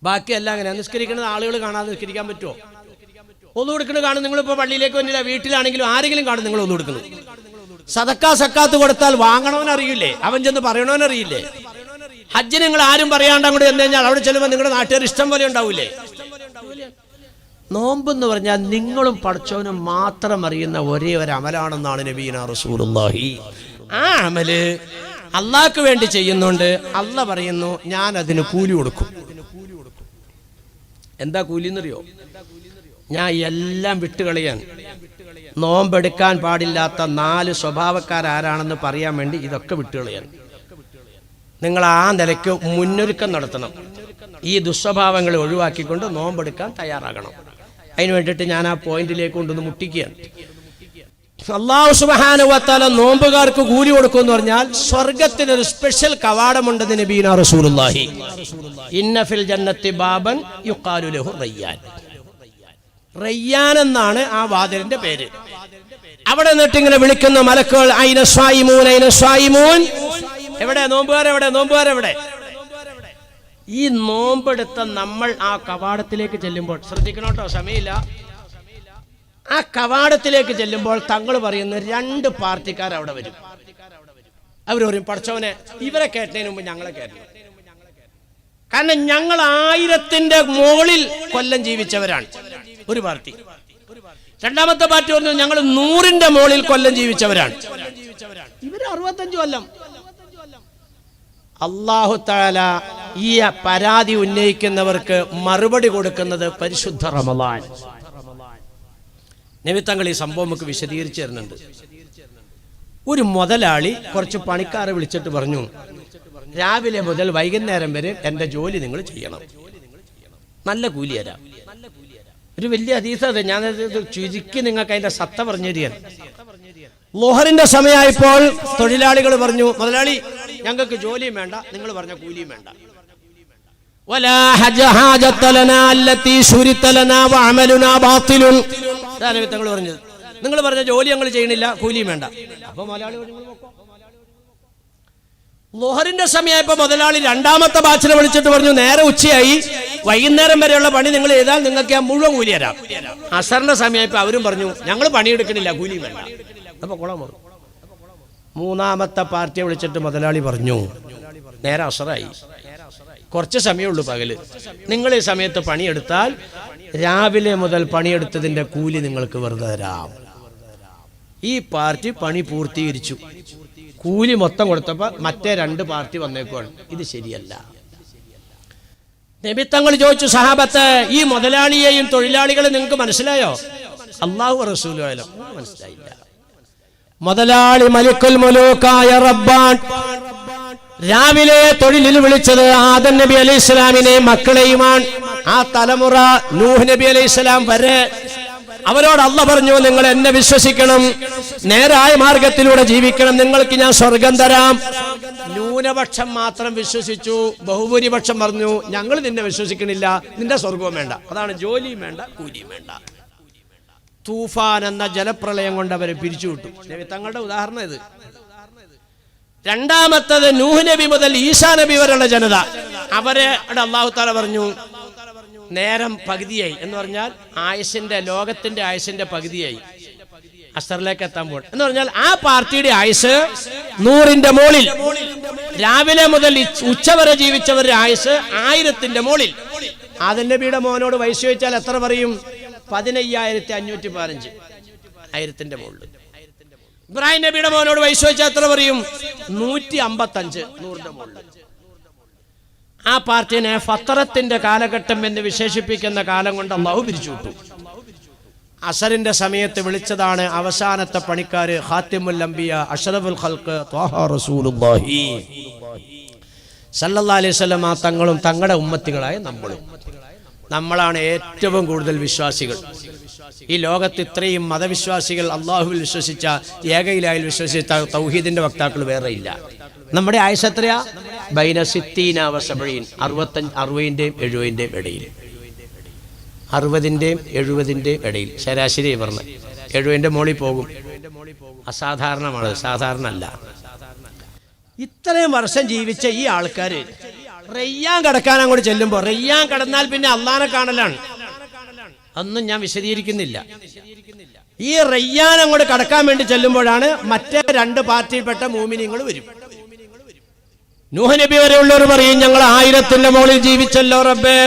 [SPEAKER 1] ബാക്കിയെല്ലാം അങ്ങനെ നിസ്കരിക്കുന്നത് ആളുകൾ കാണാതെ നിസ്കരിക്കാൻ പറ്റുമോ? ഒന്നു കൊടുക്കുന്നത് കാണും. നിങ്ങളിപ്പോൾ പള്ളിയിലേക്ക് വന്നില്ല, വീട്ടിലാണെങ്കിലും ആരെങ്കിലും കാണും നിങ്ങൾ ഒന്നു കൊടുക്കുന്നത്. സക്കാത്ത് കൊടുത്താൽ വാങ്ങണവനറിയില്ലേ, അവൻ ചെന്ന് പറയണവനറിയില്ലേ? ഹജ്ജിന് നിങ്ങൾ ആരും പറയാണ്ട് അങ്ങോട്ട് ചെന്ന് കഴിഞ്ഞാൽ അവിടെ ചെല്ലുമ്പോൾ നിങ്ങളുടെ നാട്ടുകാർ ഇഷ്ടം പോലെ ഉണ്ടാവൂലേ? നോമ്പെന്ന് പറഞ്ഞാൽ നിങ്ങളും പടച്ചവനും മാത്രം അറിയുന്ന ഒരേ ഒരു അമലാണെന്നാണ് നബീനാ റസൂലുള്ളാഹി. ആ അമല് അള്ളാഹ്ക്ക് വേണ്ടി ചെയ്യുന്നുണ്ട്. അള്ളാഹ് പറയുന്നു ഞാൻ അതിന് കൂലി കൊടുക്കും. എന്താ കൂലി എന്നറിയോ? ഞാൻ എല്ലാം വിട്ടുകളയാൻ. നോമ്പെടുക്കാൻ പാടില്ലാത്ത 4 സ്വഭാവക്കാരാരാണെന്ന് പറയാൻ വേണ്ടി ഇതൊക്കെ വിട്ടുകളയാൻ. നിങ്ങൾ ആ നിലയ്ക്ക് മുന്നൊരുക്കം നടത്തണം. ഈ ദുസ്വഭാവങ്ങളെ ഒഴിവാക്കിക്കൊണ്ട് നോമ്പെടുക്കാൻ തയ്യാറാകണം. അതിന് വേണ്ടിയിട്ട് ഞാൻ ആ പോയിന്റിലേക്ക് കൊണ്ടൊന്ന് മുട്ടിക്കുകയാണ്. അല്ലാഹു സുബ്ഹാനഹു വ തആല നോമ്പുകാർക്ക് കൂലി കൊടുക്കുമെന്ന് പറഞ്ഞാൽ സ്വർഗത്തിനൊരു സ്പെഷ്യൽ കവാടമുണ്ടെന്ന് നബീനാ റസൂലുള്ളാഹി. ഇന്ന ഫിൽ ജന്നത്തി ബാബൻ യുഖാലു ലഹു റയ്യാൻ. റയ്യാൻ എന്നാണ് ആ വാതിലിന്റെ പേര്. അവിടെ നിന്നിട്ട് ഇങ്ങനെ വിളിക്കുന്ന മലക്കുകൾ ഐന സ്വായിമൂൻ, ഐന സ്വായിമൂൻ. എവിടെ നോമ്പുകാരെവിടെ, നോമ്പുകാരെവിടെ? ഈ നോമ്പെടുത്ത നമ്മൾ ആ കവാടത്തിലേക്ക് ചെല്ലുമ്പോൾ ശ്രദ്ധിക്കണോട്ടോ, സമയമില്ല. ആ കവാടത്തിലേക്ക് ചെല്ലുമ്പോൾ തങ്ങൾ പറയുന്ന 2 പാർട്ടിക്കാർ അവിടെ വരും. അവർ പറയും പടച്ചവനെ ഇവരെ കേട്ടതിന് മുമ്പ് ഞങ്ങളെ കേട്ടണം. കാരണം ഞങ്ങൾ 1000ന്റെ മുകളിൽ കൊല്ലം ജീവിച്ചവരാണ് ഒരു പാർട്ടി. രണ്ടാമത്തെ പാർട്ടി പറഞ്ഞു ഞങ്ങൾ 100ന്റെ മുകളിൽ കൊല്ലം ജീവിച്ചവരാണ്. ഇവർ 65 കൊല്ലം. അല്ലാഹു തആല ഈ പരാതി ഉന്നയിക്കുന്നവർക്ക് മറുപടി കൊടുക്കുന്നത് പരിശുദ്ധ റമളാൻ. നബിതങ്ങൾ ഈ സംഭവം നമുക്ക് വിശദീകരിച്ചു തരുന്നുണ്ട്. ഒരു മുതലാളി കുറച്ച് പണിക്കാരെ വിളിച്ചിട്ട് പറഞ്ഞു, രാവിലെ മുതൽ വൈകുന്നേരം വരെ എൻ്റെ ജോലി നിങ്ങൾ ചെയ്യണം, നല്ല കൂലി തരാം. ഒരു വലിയ ഹദീസ് അത്, ഞാൻ ചുരുക്കി നിങ്ങൾക്ക് അതിന്റെ സത്ത പറഞ്ഞു തരികയാണ്. ലോഹറിന്റെ സമയമായപ്പോൾ തൊഴിലാളികൾ പറഞ്ഞു, മുതലാളി ഞങ്ങൾക്ക് ജോലിയും വേണ്ട, നിങ്ങൾ പറഞ്ഞ കൂലിയും വേണ്ട. തങ്ങൾ പറഞ്ഞത് നിങ്ങൾ പറഞ്ഞ ജോലി ഞങ്ങൾ ചെയ്യണില്ല, കൂലിയും വേണ്ട. അപ്പൊ മുതലാളി ലോഹറിന്റെ സമയമായപ്പോ മുതലാളി 2ാമത്തെ ബാച്ചിനെ വിളിച്ചിട്ട് പറഞ്ഞു, നേരെ ഉച്ചയായി, വൈകുന്നേരം വരെയുള്ള പണി നിങ്ങൾ ചെയ്താൽ നിങ്ങൾക്ക് ഞാൻ മുഴുവൻ കൂലി തരാം. അസറിന്റെ സമയമായപ്പോ അവരും പറഞ്ഞു ഞങ്ങൾ പണിയെടുക്കണില്ല, കൂലിയും വേണ്ട. അപ്പൊ കുളം വന്നു. 3ാമത്തെ പാർട്ടിയെ വിളിച്ചിട്ട് മുതലാളി പറഞ്ഞു, നേരെ അസറായി, കുറച്ച് സമയമുള്ളൂ പകല്, നിങ്ങൾ ഈ സമയത്ത് പണിയെടുത്താൽ രാവിലെ മുതൽ പണിയെടുത്തതിന്റെ കൂലി നിങ്ങൾക്ക് വെറുതെ തരാം. ഈ പാർട്ടി പണി പൂർത്തീകരിച്ചു. കൂലി മൊത്തം കൊടുത്തപ്പോൾ മറ്റേ 2 പാർട്ടി വന്നേക്കുവാണ്. ഇത് ശരിയല്ല. നബി തങ്ങൾ ചോദിച്ചു, സഹാബത്ത് ഈ മുതലാളിയെയും തൊഴിലാളികളെ നിങ്ങൾക്ക് മനസ്സിലായോ? അല്ലാഹു റസൂലും ആയാലും മനസ്സിലായില്ല. മുതലാളി മലിക്കുൽ മുലൂക്കായ റബ്ബാൻ രാവിലെ തൊഴിലിൽ വിളിച്ചത് ആദം നബി അലൈഹി സ്വലാമിനെ മക്കളെയുമാണ്. ആ തലമുറ നൂഹ് നബി അലൈഹിസ്സലാം വരെ അവരോട് അല്ലാഹ് പറഞ്ഞു, നിങ്ങൾ എന്നെ വിശ്വസിക്കണം, നേരായ മാർഗത്തിലൂടെ ജീവിക്കണം, നിങ്ങൾക്ക് ഞാൻ സ്വർഗം തരാം. ന്യൂനപക്ഷം മാത്രം വിശ്വസിച്ചു, ബഹുഭൂരിപക്ഷം പറഞ്ഞു ഞങ്ങൾ നിന്നെ വിശ്വസിക്കണില്ല, നിന്റെ സ്വർഗവും വേണ്ട, അതാണ് ജോലിയും വേണ്ട കൂലിയും വേണ്ട. തൂഫാൻ എന്ന ജലപ്രളയം കൊണ്ട് അവരെ പിരിച്ചുവിട്ടു. തങ്ങളുടെ ഉദാഹരണം ഇത്. രണ്ടാമത്തത് നൂഹ് നബി മുതൽ ഈസാ നബി വരെയുള്ള ജനത, അവരെ അല്ലാഹു തആല പറഞ്ഞു നേരം പകുതിയായി എന്ന് പറഞ്ഞാൽ ലോകത്തിന്റെ ആയുസിന്റെ പകുതിയായി, അസ്റിലേക്ക് എത്താൻ പോകും എന്ന് പറഞ്ഞാൽ ആ പാർട്ടിയുടെ ആയുസ് 100ന്റെ മുകളിൽ. രാവിലെ മുതൽ ഉച്ചവരെ ജീവിച്ചവരുടെ ആയുസ് 1000ന്റെ മുകളിൽ. ആദം നബിയുടെ മോനോട് വയസ്സ് ചോദിച്ചാൽ എത്ര പറയും? 15515, 1000ന്റെ മുകളിൽ. ഇബ്രാഹിം നബിയുടെ മോനോട് വയസ്സ് ചോദിച്ചാൽ എത്ര പറയും? 155, 100ന്റെ മുകളിൽ. ആ പാർട്ടിനെ ഫത്തറത്തിന്റെ കാലഘട്ടം എന്ന് വിശേഷിപ്പിക്കുന്ന കാലം കൊണ്ട് അല്ലാഹു പിരിച്ചുവിട്ടു. അസറിന്റെ സമയത്ത് വിളിച്ചതാണ് അവസാനത്തെ പണിക്കാര്, ഖാത്തിമുൽ അംബിയ അഷ്റഫുൽ ഖൽഖ് ത്വാഹ റസൂലുള്ളാഹി സല്ലല്ലാഹു അലൈഹി വസല്ലം തങ്ങളും തങ്ങളുടെ ഉമ്മത്തികളായ നമ്മളാണ് ഏറ്റവും കൂടുതൽ വിശ്വാസികൾ. ഈ ലോകത്ത് ഇത്രയും മതവിശ്വാസികൾ, അള്ളാഹുവിൽ വിശ്വസിച്ച, ഏകയിലായിൽ വിശ്വസിച്ച തൗഹീദിന്റെ വക്താക്കൾ വേറെ ഇല്ല. നമ്മുടെ ആയുസ് എത്രയാ? ബൈന സിത്തീന വ സബഈൻ, 60ന്റെയും 70ന്റെയും ഇടയിൽ. 60ന്റെയും 70ന്റെയും ഇടയിൽ ശരാശരി പറഞ്ഞ 70ന്റെ മുകളിൽ പോകും. അസാധാരണമാണ്, സാധാരണ അല്ല. ഇത്രയും വർഷം ജീവിച്ച ഈ ആൾക്കാര് റയ്യാൻ കടക്കാൻ അങ്ങോട്ട് ചെല്ലുമ്പോൾ, റയ്യാൻ കടന്നാൽ പിന്നെ അള്ളാനെ കാണലാണ്, അതൊന്നും ഞാൻ വിശദീകരിക്കുന്നില്ല. ഈ റയ്യാൻ അങ്ങോട്ട് കടക്കാൻ വേണ്ടി ചെല്ലുമ്പോഴാണ് മറ്റേ 2 പാർട്ടിയിൽപ്പെട്ട മുഅ്മിനീങ്ങൾ വരും. നൂഹ് നബി വരെയുള്ളവർ പറയും ഞങ്ങൾ 1000ന്റെ മുകളിൽ ജീവിച്ചല്ലോ റബ്ബേ.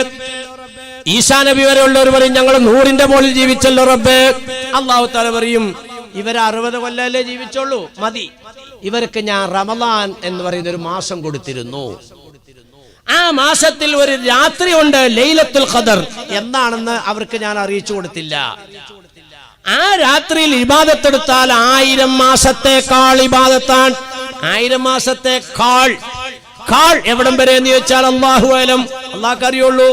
[SPEAKER 1] ഈസാ നബി വരെയുള്ളവർ പറയും ഞങ്ങൾ 100ന്റെ മുകളിൽ ജീവിച്ചല്ലോ റബ്ബേ. അല്ലാഹു തആല പറയും ഇവർ 60 കൊല്ലല്ലേ ജീവിച്ചോളൂ, മതി, ഇവർക്ക് ഞാൻ റമളാൻ എന്ന് പറയുന്ന ഒരു മാസം കൊടുത്തിരുന്നു. ആ മാസത്തിൽ ഒരു രാത്രി ഉണ്ട്, ലൈലത്തുൽ ഖദർ എന്നാണെന്ന് അവർക്ക് ഞാൻ അറിയിച്ചു കൊടുത്തില്ല. ആ രാത്രിയിൽ ഇബാദത്തെടുത്താൽ 1000 മാസത്തേക്കാൾ ഇബാദത്താണ്. 1000 മാസത്തേക്കാൾ എവിടം വരെ എന്ന് ചോദിച്ചാൽ അല്ലാഹു അലം, അല്ലാഹുക്ക് അറിയുള്ളൂ.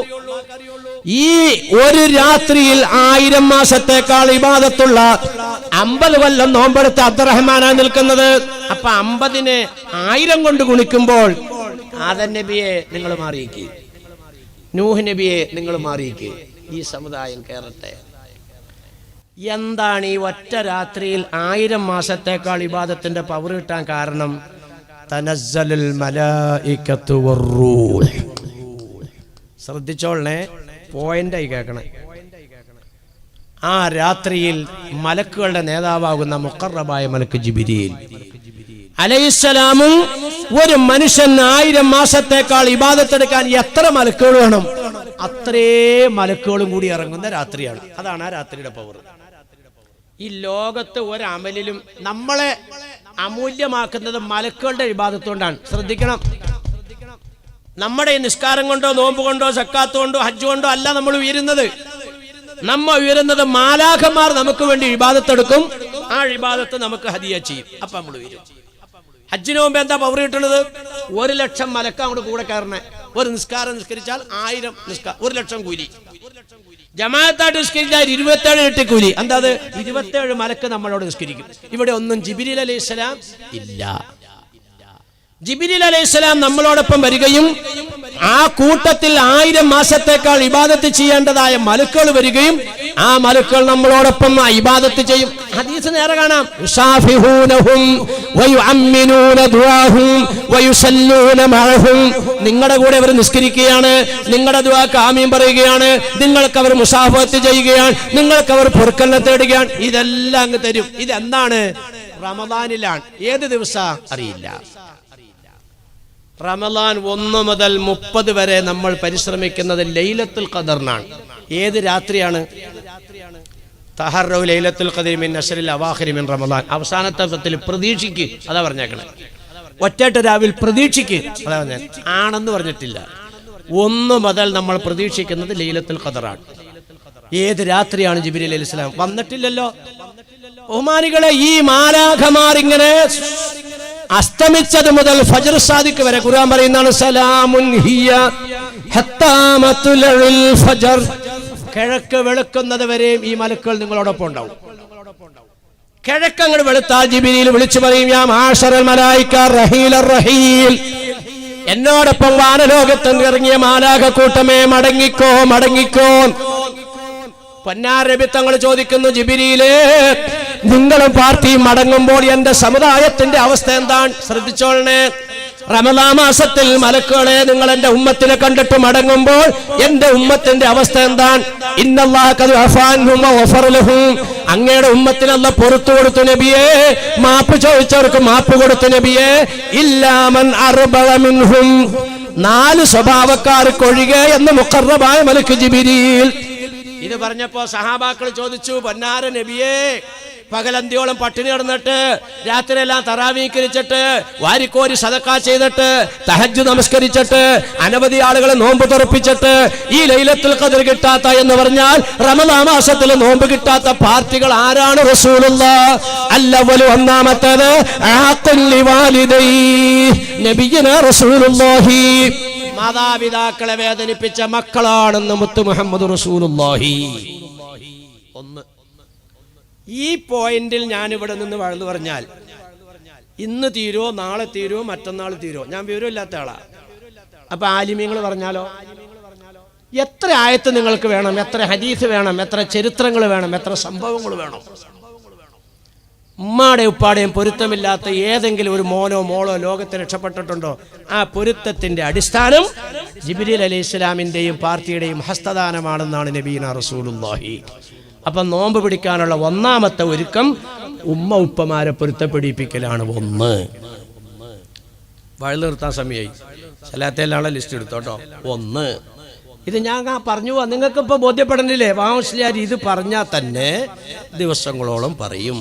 [SPEAKER 1] ഈ ഒരു രാത്രിയിൽ 1000 മാസത്തേക്കാൾ ഇബാദത്തുള്ള 50 കൊല്ലം നോമ്പെടുത്ത അബ്ദുറഹ്മാനാണ് നിൽക്കുന്നത്. അപ്പൊ 50നെ 1000 കൊണ്ട് ഗുണിക്കുമ്പോൾ ആദം നബിയെ നിങ്ങൾ മാറിയിക്ക്, നൂഹ് നബിയെ നിങ്ങൾ മാറിയിക്ക്, ഈ സമുദായം കേറട്ടെ. എന്താണ് ഈ ഒറ്റ രാത്രിയിൽ 1000 മാസത്തേക്കാൾ ഇബാദത്തിന്റെ പവർ കിട്ടാൻ കാരണം? തനസ്സലുൽ മലായികത്തു വറൂഹ്. ശ്രദ്ധിച്ചോളണേ, പോയിന്റായി കേൾക്കണേ. ആ രാത്രിയിൽ മലക്കുകളുടെ നേതാവാകുന്ന മുഖറബായ മലക്ക് ജിബ്രീൽ അലൈഹിസ്സലാമും ഒരു മനുഷ്യൻ 1000 മാസത്തേക്കാൾ ഇബാദത്തെടുക്കാൻ എത്ര മലക്കുകൾ വേണം? അത്രേ മലക്കുകളും കൂടി ഇറങ്ങുന്ന രാത്രിയാണ്. അതാണ് ആ രാത്രിയുടെ പവർ. ഈ ലോകത്ത് ഒരമലിലും നമ്മളെ അമൂല്യമാക്കുന്നത് മലക്കുകളുടെ ഇബാദത്ത് കൊണ്ടാണ്. ശ്രദ്ധിക്കണം, നമ്മുടെ ഈ നിസ്കാരം കൊണ്ടോ നോമ്പ് കൊണ്ടോ സക്കാത്ത് കൊണ്ടോ ഹജ്ജ് കൊണ്ടോ അല്ല നമ്മൾ ഉയരുന്നത്. നമ്മൾ ഉയരുന്നത് മാലാഖമാർ നമുക്ക് വേണ്ടി ഇബാദത്തെടുക്കും, ആ ഇബാദത്ത് നമുക്ക് ഹദിയ ചെയ്യും, അപ്പൊ നമ്മൾ ഉയരും. ഹജ്ജിന് മുമ്പ് എന്താ പവർ കിട്ടുന്നത്? 1,00,000 മലക്ക് അങ്ങോട്ട് കൂടെ കയറണേ. ഒരു നിസ്കാരം നിസ്കരിച്ചാൽ 1000 നിസ്കാരം, 1,00,000 കൂലി. ജമാഅത്തായിട്ട് നിസ്കരിച്ചാൽ 27 ഇരട്ടി കൂലി. എന്താ അത്? 27 മലക്ക് നമ്മളോട് നിസ്കരിക്കും. ഇവിടെ ഒന്നും ജിബ്രീൽ അലൈഹിസ്സലാം ഇല്ല. ജിബ്രീൽ അലൈഹിസ്സലാം നമ്മളോടൊപ്പം വരികയും ആ കൂട്ടത്തിൽ 1000 മാസത്തേക്കാൾ ഇബാദത്ത് ചെയ്യേണ്ടതായ മലക്കുകൾ വരികയും ആ മലക്കുകൾ നമ്മളോടൊപ്പം ഇബാദത്ത് ചെയ്യും. ഹദീസ് നേരെ കാണാം. നിങ്ങളുടെ കൂടെ അവർ നിസ്കരിക്കുകയാണ്, നിങ്ങളുടെ ദുആക്ക് ആമീൻ പറയുകയാണ്, നിങ്ങൾക്ക് അവർ മുസാഫഹത്ത് ചെയ്യുകയാണ്, നിങ്ങൾക്ക് അവർ പൊറുക്കലിനെ തേടുകയാണ്. ഇതെല്ലാം അങ്ങ് തരും. ഇതെന്താണ്? റമദാനിലാണ്. ഏത് ദിവസം അറിയില്ല. റമദാൻ 1 മുതൽ 30 വരെ നമ്മൾ പരിശ്രമിക്കുന്നത് ലൈലത്തുൽ ഖദറിനാണ്. ഏത് രാത്രിയാണ്? തഹറു ലൈലത്തുൽ ഖദരി മിൻ അശ്റിൽ അവാഖിരി മിൻ റമദാൻ. അവസാനത്തെ പത്തിൽ പ്രതീക്ഷിക്ക്, അതാ പറഞ്ഞേക്കണേ. ഒറ്റ രാവിൽ പ്രതീക്ഷിക്ക്, അതാ പറഞ്ഞ, ആണെന്ന് പറഞ്ഞിട്ടില്ല. 1 മുതൽ നമ്മൾ പ്രതീക്ഷിക്കുന്നത് ലൈലത്തുൽ ഖദറാണ്. ഏത് രാത്രിയാണ്? ജിബ്രീൽ അലൈഹിസ്സലാം വന്നിട്ടില്ലല്ലോ. ബഹുമാനികളെ, ഈ മാലാഖമാർ ഇങ്ങനെ അസ്തമിച്ചത് മുതൽ ഫജ്ർ സാദിഖ് വരെ ഖുർആൻ പറയുന്നതാണ്, സലാമുൻ ഹിയ ഹത്താ മത്ലഉൽ ഫജ്ർ, കിഴക്ക് വെളുക്കുന്നത് വരെയും ഈ മലക്കുകൾ നിങ്ങളോടൊപ്പം ഉണ്ടാവും. കിഴക്കങ്ങൾ വെളുത്താൽ ജിബ്രീൽ വിളിച്ചു പറയും, യാ മാശറൽ മലായിക റഹീലർ റഹീൽ, എന്നോടൊപ്പം വാനലോകത്ത് ഇറങ്ങിയ മാലാഖ കൂട്ടമേ മടങ്ങിക്കോ മടങ്ങിക്കോ. പൊന്നാർ നബി തങ്ങൾ ചോദിക്കുന്നു, ജിബ്രീലേ, നിങ്ങളും പാർട്ടിയും മടങ്ങുമ്പോൾ എന്റെ സമുദായത്തിന്റെ അവസ്ഥ എന്താണ്? ശ്രദ്ധിച്ചോളണേ. റമദാൻ മാസത്തിൽ മലക്കുകളെ, നിങ്ങൾ എന്റെ ഉമ്മത്തിനെ കണ്ടിട്ട് മടങ്ങുമ്പോൾ എന്റെ ഉമ്മത്തിന്റെ അവസ്ഥ എന്താണ്? ഇന്നല്ലാഹു ഖദ് അഫാൻഹും വഗഫറ ലഹും, അങ്ങയുടെ ഉമ്മത്തിന് അല്ലാഹു പുറത്തു കൊടുത്തു നബിയേ, മാപ്പ് ചോദിച്ചവർക്ക് മാപ്പ് കൊടുത്തു നബിയേ. ഇല്ലാ മൻ അർബഅ മിൻഹും, 4 സ്വഭാവക്കാർക്ക് ഒഴികെ എന്ന് മുഖറബായ മലക്ക് ജിബ്രീൽ. ഇത് പറഞ്ഞപ്പോ സഹാബാക്കൾ ചോദിച്ചു, പൊന്നാര നബിയേ, പകലന്തിയോളം പട്ടിണി കിടന്നിട്ട് രാത്രിയെല്ലാം തറാവീകരിച്ചിട്ട് വാരിക്കോരി സദഖ ചെയ്തിട്ട് തഹജ്ജുദ് നമസ്കരിച്ചിട്ട് അനവധി ആളുകളെ നോമ്പ് തുറപ്പിച്ചിട്ട് ഈ ലൈലത്തുൽ ഖദ്ർ കിട്ടാത്ത എന്ന് പറഞ്ഞാൽ റമദാൻ മാസത്തിൽ നോമ്പ് കിട്ടാത്ത പാർട്ടികൾ ആരാണ്? റസൂലുള്ളാഹ്. അല്ലവലു, ഒന്നാമത്തേത് ആഖുൽ ലിവാലിദൈഹി, നബിയുനാ റസൂലുള്ളാഹി, മാതാപിതാക്കളെ വേദനിപ്പിച്ച മക്കളാണെന്ന് മുത്ത് മുഹമ്മദ് റസൂലുള്ളാഹി. ഒന്ന്. ഈ പോയിന്റിൽ ഞാൻ ഇവിടെ നിന്ന് വളർന്നു പറഞ്ഞാൽ ഇന്ന് തീരോ, നാളെ തീരോ, മറ്റന്നാൾ തീരോ, ഞാൻ വിവരമില്ലാത്ത ആളാ. അപ്പൊ ആലിമീങ്ങൾ പറഞ്ഞാലോ, എത്ര ആയത്ത് നിങ്ങൾക്ക് വേണം, എത്ര ഹദീസ് വേണം, എത്ര ചരിത്രങ്ങൾ വേണം, എത്ര സംഭവങ്ങൾ വേണം? ഉമ്മാടെ ഉപ്പാടെയും പൊരുത്തമില്ലാത്ത ഏതെങ്കിലും ഒരു മോനോ മോളോ ലോകത്ത് രക്ഷപ്പെട്ടിട്ടുണ്ടോ? ആ പൊരുത്തത്തിന്റെ അടിസ്ഥാനം ജിബ്രീൽ അലൈഹിസ്സലാമിന്റെയും പാർട്ടിയുടെയും ഹസ്തദാനമാണെന്നാണ് നബീന റസൂലുള്ളാഹി. അപ്പൊ നോമ്പ് പിടിക്കാനുള്ള ഒന്നാമത്തെ ഒരുക്കം ഉമ്മ ഉപ്പമാരെ പൊരുത്തപ്പെടിപ്പിക്കലാണ്. ഒന്ന്. വഴി നിർത്താൻ സമയമായി, സലാത്തേലാണ് ലിസ്റ്റ് എടുത്തോട്ടോ. ഒന്ന്. ഇത് ഞാൻ പറഞ്ഞു പോവാ, നിങ്ങൾക്ക് ഇപ്പൊ ബോധ്യപ്പെടണില്ലേ? വാമസ്ലിയാർ ഇത് പറഞ്ഞാൽ തന്നെ ദിവസങ്ങളോളം പറയും.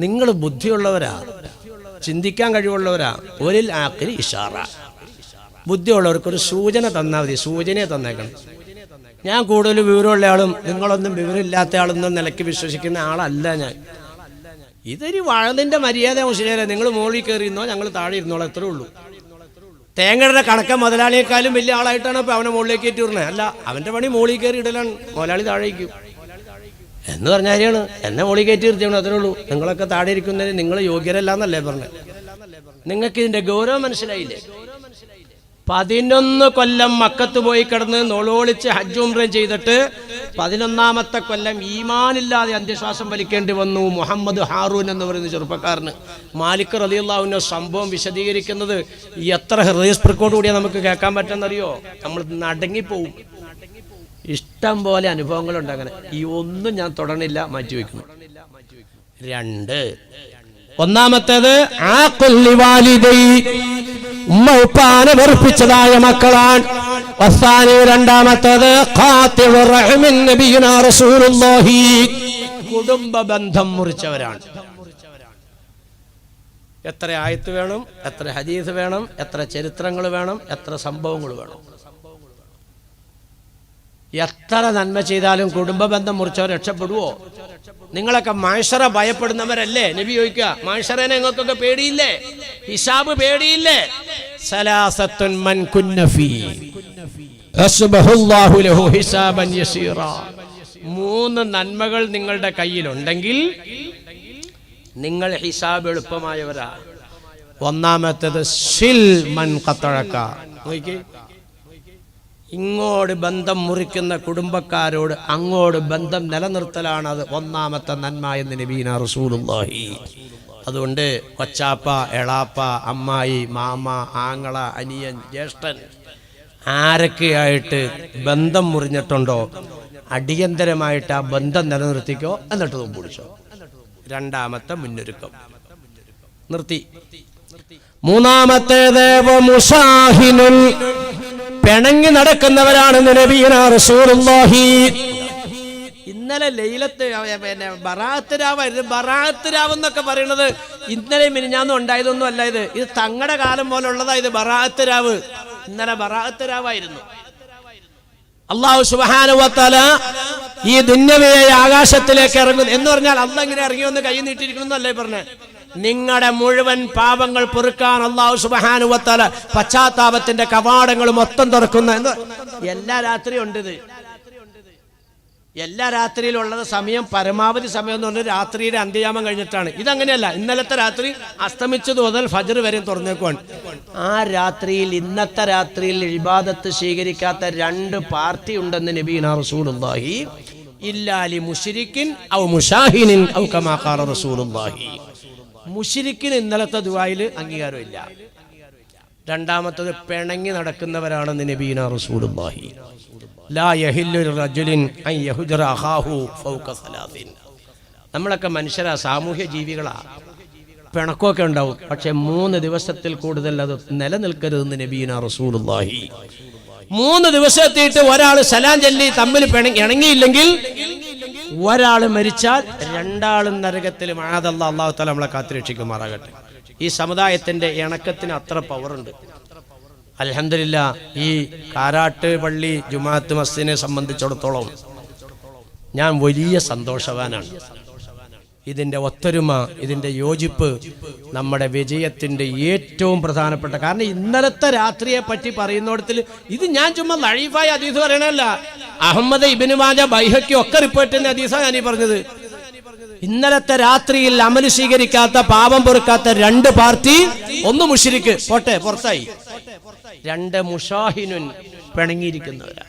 [SPEAKER 1] നിങ്ങൾ ബുദ്ധിയുള്ളവരാ, ചിന്തിക്കാൻ കഴിവുള്ളവരാ. ഒരിൽ ആഖിൽ ഇഷാറ, ബുദ്ധിയുള്ളവർക്കൊരു സൂചന തന്നാൽ മതി. സൂചനയെ തന്നേക്കണം. ഞാൻ കൂടുതൽ വിവരമുള്ള ആളും നിങ്ങളൊന്നും വിവരമില്ലാത്ത ആളെന്ന നിലയ്ക്ക് വിശ്വസിക്കുന്ന ആളല്ല ഞാൻ. ഇതൊരു വഴതിന്റെ മര്യാദ മുസ്ലിയാരെ. നിങ്ങൾ മുകളിൽ കയറിയിരുന്നോ, ഞങ്ങൾ താഴെ ഇരുന്നോളാം, എത്രേ ഉള്ളൂ. തേങ്ങയുടെ കണക്ക മുതലാളിയെക്കാളും വലിയ ആളായിട്ടാണ് ഇപ്പൊ അവനെ മുകളിലേക്ക് കയറ്റി വിടുന്നത്. അല്ല, അവന്റെ പണി മുകളിൽ കയറി ഇടലാണ്, മുതലാളി താഴേക്കും എന്ന് പറഞ്ഞ കാര്യമാണ്. എന്നെ മുകളിൽ കയറ്റി നിർത്തിയാണ്, അത്രേ ഉള്ളൂ. നിങ്ങളൊക്കെ താഴെ ഇരിക്കുന്നതിന് നിങ്ങൾ യോഗ്യരല്ല എന്നല്ലേ പറഞ്ഞത്? നിങ്ങൾക്ക് ഇതിന്റെ ഗൗരവം മനസ്സിലായില്ലേ? 11 കൊല്ലം മക്കത്ത് പോയി കിടന്ന് നോളോളിച്ച് ഹജ്ജ് ഉംറയും ചെയ്തിട്ട് 11ാമത്തെ കൊല്ലം ഈമാനില്ലാതെ അന്ത്യശ്വാസം വലിക്കേണ്ടി വന്നു മുഹമ്മദ് ഹാറൂൻ എന്ന് പറയുന്ന ചെറുപ്പക്കാരന്. മാലിക് റളിയല്ലാഹു അൻഹു സംഭവം വിശദീകരിക്കുന്നത് എത്ര ഹൃദയസ്പൃക്കോട് കൂടിയാ നമുക്ക് കേൾക്കാൻ പറ്റുന്നറിയോ? നമ്മൾ നടുങ്ങിപ്പോവും. ഇഷ്ടം പോലെ അനുഭവങ്ങളുണ്ട് അങ്ങനെ. ഈ ഒന്നും ഞാൻ തുടരണില്ല, മാറ്റിവെക്കുന്നു. 2. ഒന്നാമത്തേത് ആഖുൽ ലിവാലിദൈഹി, ഉമ്മ ഉപ്പാനെ വെറുപ്പിച്ചതായ മക്കളാണ്. രണ്ടാമത്തേത് ഖാതിഉർ റഹ്മിൻ നബിയുനാ റസൂലുള്ളാഹി, കുടുംബ ബന്ധം മുറിച്ചവരാണ്. എത്ര ആയത്ത് വേണം, എത്ര ഹദീസ് വേണം, എത്ര ചരിത്രങ്ങൾ വേണം, എത്ര സംഭവങ്ങൾ വേണം? എത്ര നന്മ ചെയ്താലും കുടുംബ ബന്ധം മുറിച്ചവർ രക്ഷപ്പെടുവോ? നിങ്ങളൊക്കെ മഅ്ശറ ഭയപ്പെടുന്നവരല്ലേ? നബി ചോദിക്കുക, മഅ്ശറനെ നിങ്ങൾക്കൊക്കെ പേടിയില്ലേ? ഹിസാബ് പേടിയില്ലേ? സലാസത്തുൻ മൻ കുന്ന ഫീ അസ്ബഹുല്ലാഹു ലഹു ഹിസാബൻ യസീറ. 3 നന്മകൾ നിങ്ങളുടെ കയ്യിലുണ്ടെങ്കിൽ നിങ്ങൾ ഹിസാബ് എളുപ്പമായവരാ. ഒന്നാമത്തേത് സിൽ മൻ ഖതഅക. നോക്കിക്കേ, ഇങ്ങോട്ട് ബന്ധം മുറിക്കുന്ന കുടുംബക്കാരോട് അങ്ങോട്ട് ബന്ധം നിലനിർത്തലാണ് അത് ഒന്നാമത്തെ നന്മ എന്ന് നബീന റസൂലുള്ളാഹി. അതുകൊണ്ട് കൊച്ചാപ്പ, എളാപ്പ, അമ്മായി, മാമ, ആങ്ങള, അനിയൻ, ജ്യേഷ്ഠൻ ആരൊക്കെയായിട്ട് ബന്ധം മുറിഞ്ഞിട്ടുണ്ടോ അടിയന്തരമായിട്ട് ആ ബന്ധം നിലനിർത്തിക്കോ, എന്നിട്ട് നോമ്പ് പിടിച്ചോ. 2ാമത്തെ മുന്നൊരുക്കം നിർത്തി. 3ാമത്തേത് മുസാഹിനുൻ, പിണങ്ങി നടക്കുന്നവരാണെന്ന് നബിയുനാ റസൂലുള്ളാഹി. ഇന്നലെ ലൈലത്ത് ബറാഅത്ത് രാവായിരുന്നു. ബറാഅത്ത് രാവ് എന്നൊക്കെ പറയുന്നത് ഇന്നലെ മിനിഞ്ഞാന്നും ഉണ്ടായതൊന്നും അല്ല. ഇത് തങ്ങളുടെ കാലം പോലെ ഉള്ളതാ. ഇത് ബറാഅത്ത് രാവ്. ഇന്നലെ ബറാഅത്ത് രാവായിരുന്നു. അല്ലാഹു സുബ്ഹാനഹു വ തആല ഈ ദുന്യവിയായ ആകാശത്തിലേക്ക് ഇറങ്ങുന്നു എന്ന് പറഞ്ഞാൽ അല്ലാഹ് ഇങ്ങനെ ഇറങ്ങി വന്ന് കൈ നീട്ടിയിരിക്കണമെന്നല്ലേ പറഞ്ഞത്? നിങ്ങളുടെ മുഴുവൻ പാപങ്ങൾ പൊറുക്കാൻ അല്ലാഹു സുബ്ഹാനഹു വ തആല പശ്ചാത്താപത്തിന്റെ കവാടങ്ങൾ മൊത്തം തുറക്കുന്ന എല്ലാ രാത്രിയും ഉണ്ട്. ഇത് എല്ലാ രാത്രിയിലുള്ളത് സമയം പരമാവധി സമയം എന്ന് പറഞ്ഞാൽ രാത്രിയുടെ അന്ത്യയാമം കഴിഞ്ഞിട്ടാണ്. ഇതങ്ങനെയല്ല, ഇന്നലത്തെ രാത്രി അസ്തമിച്ചത് മുതൽ ഫജ്ർ വരെ തുറന്നേക്കുവാണ്. ആ രാത്രിയിൽ ഇന്നത്തെ രാത്രിയിൽ ഇബാദത്ത് സ്വീകരിക്കാത്ത 2 പാർട്ടി ഉണ്ടെന്ന് നബിയുനാ റസൂലുള്ളാഹി ഇല്ലാലി മുശ്രിക്കിൻ ഔ മുശാഹിനിൻ ഔ കമാ ഖാല റസൂലുള്ളാഹി. മുശ്രിക്കിന് ഇന്നലത്തെ ദുആയിൽ അംഗീകാരമില്ല. രണ്ടാമത്തത് പിണങ്ങി നടക്കുന്നവരാണെന്ന് നബിയുനാ റസൂലുള്ളാഹി. ലാ യഹില്ലു റജുലിൻ അൻ യഹ്ജറ അഖാഹു ഫൗക സലാസിൻ. നമ്മളൊക്കെ മനുഷ്യരാ, സാമൂഹ്യ ജീവികളാ. പിണക്കമൊക്കെ ഉണ്ടാവും, പക്ഷെ 3 ദിവസത്തിൽ കൂടുതൽ അത് നിലനിൽക്കരുതെന്ന് നബിയുനാ റസൂലുള്ളാഹി. 3 ദിവസം എത്തിയിട്ട് ഒരാൾ സലാം ചൊല്ലി തമ്മിൽ ഇണങ്ങിയില്ലെങ്കിൽ ഒരാൾ മരിച്ചാൽ 2 ആളും നരകത്തിൽ മഅദല്ലാഹ്. അല്ലാഹു തആല നമ്മളെ കാത്തുരക്ഷിക്കുമാറാകട്ടെ. ഈ സമുദായത്തിന്റെ ഇണക്കത്തിന് അത്ര പവറുണ്ട്. അൽഹംദുലില്ലാ, ഈ കാരാട്ട് പള്ളി ജുമാഅത്ത് മസ്ജിദിനെ സംബന്ധിച്ചിടത്തോളം ഞാൻ വലിയ സന്തോഷവാനാണ്. ഇതിന്റെ ഒത്തൊരുമ, ഇതിന്റെ യോജിപ്പ് നമ്മുടെ വിജയത്തിന്റെ ഏറ്റവും പ്രധാനപ്പെട്ട കാരണം. ഇന്നലത്തെ രാത്രിയെ പറ്റി പറയുന്നിടത്തിൽ ഇത് ഞാൻ ചുമ്മാ ലഈഫായ ഹദീസ് പറയണല്ല. അഹമ്മദ് ഇബ്നു മാജ ബൈഹഖി ഒക്കെ റിപ്പോർട്ട് ചെയ്യുന്ന ഹദീസാണ് ഞാൻ ഈ പറഞ്ഞത്. ഇന്നലത്തെ രാത്രിയിൽ അമൽ സ്വീകരിക്കാത്ത, പാപം പൊറുക്കാത്ത 2 പാർട്ടി, 1 മുശ്രിക്ക് പോട്ടെ പുറത്തായി, 2 മുശാഹിനുൻ പിണങ്ങിയിരിക്കുന്നവരാ.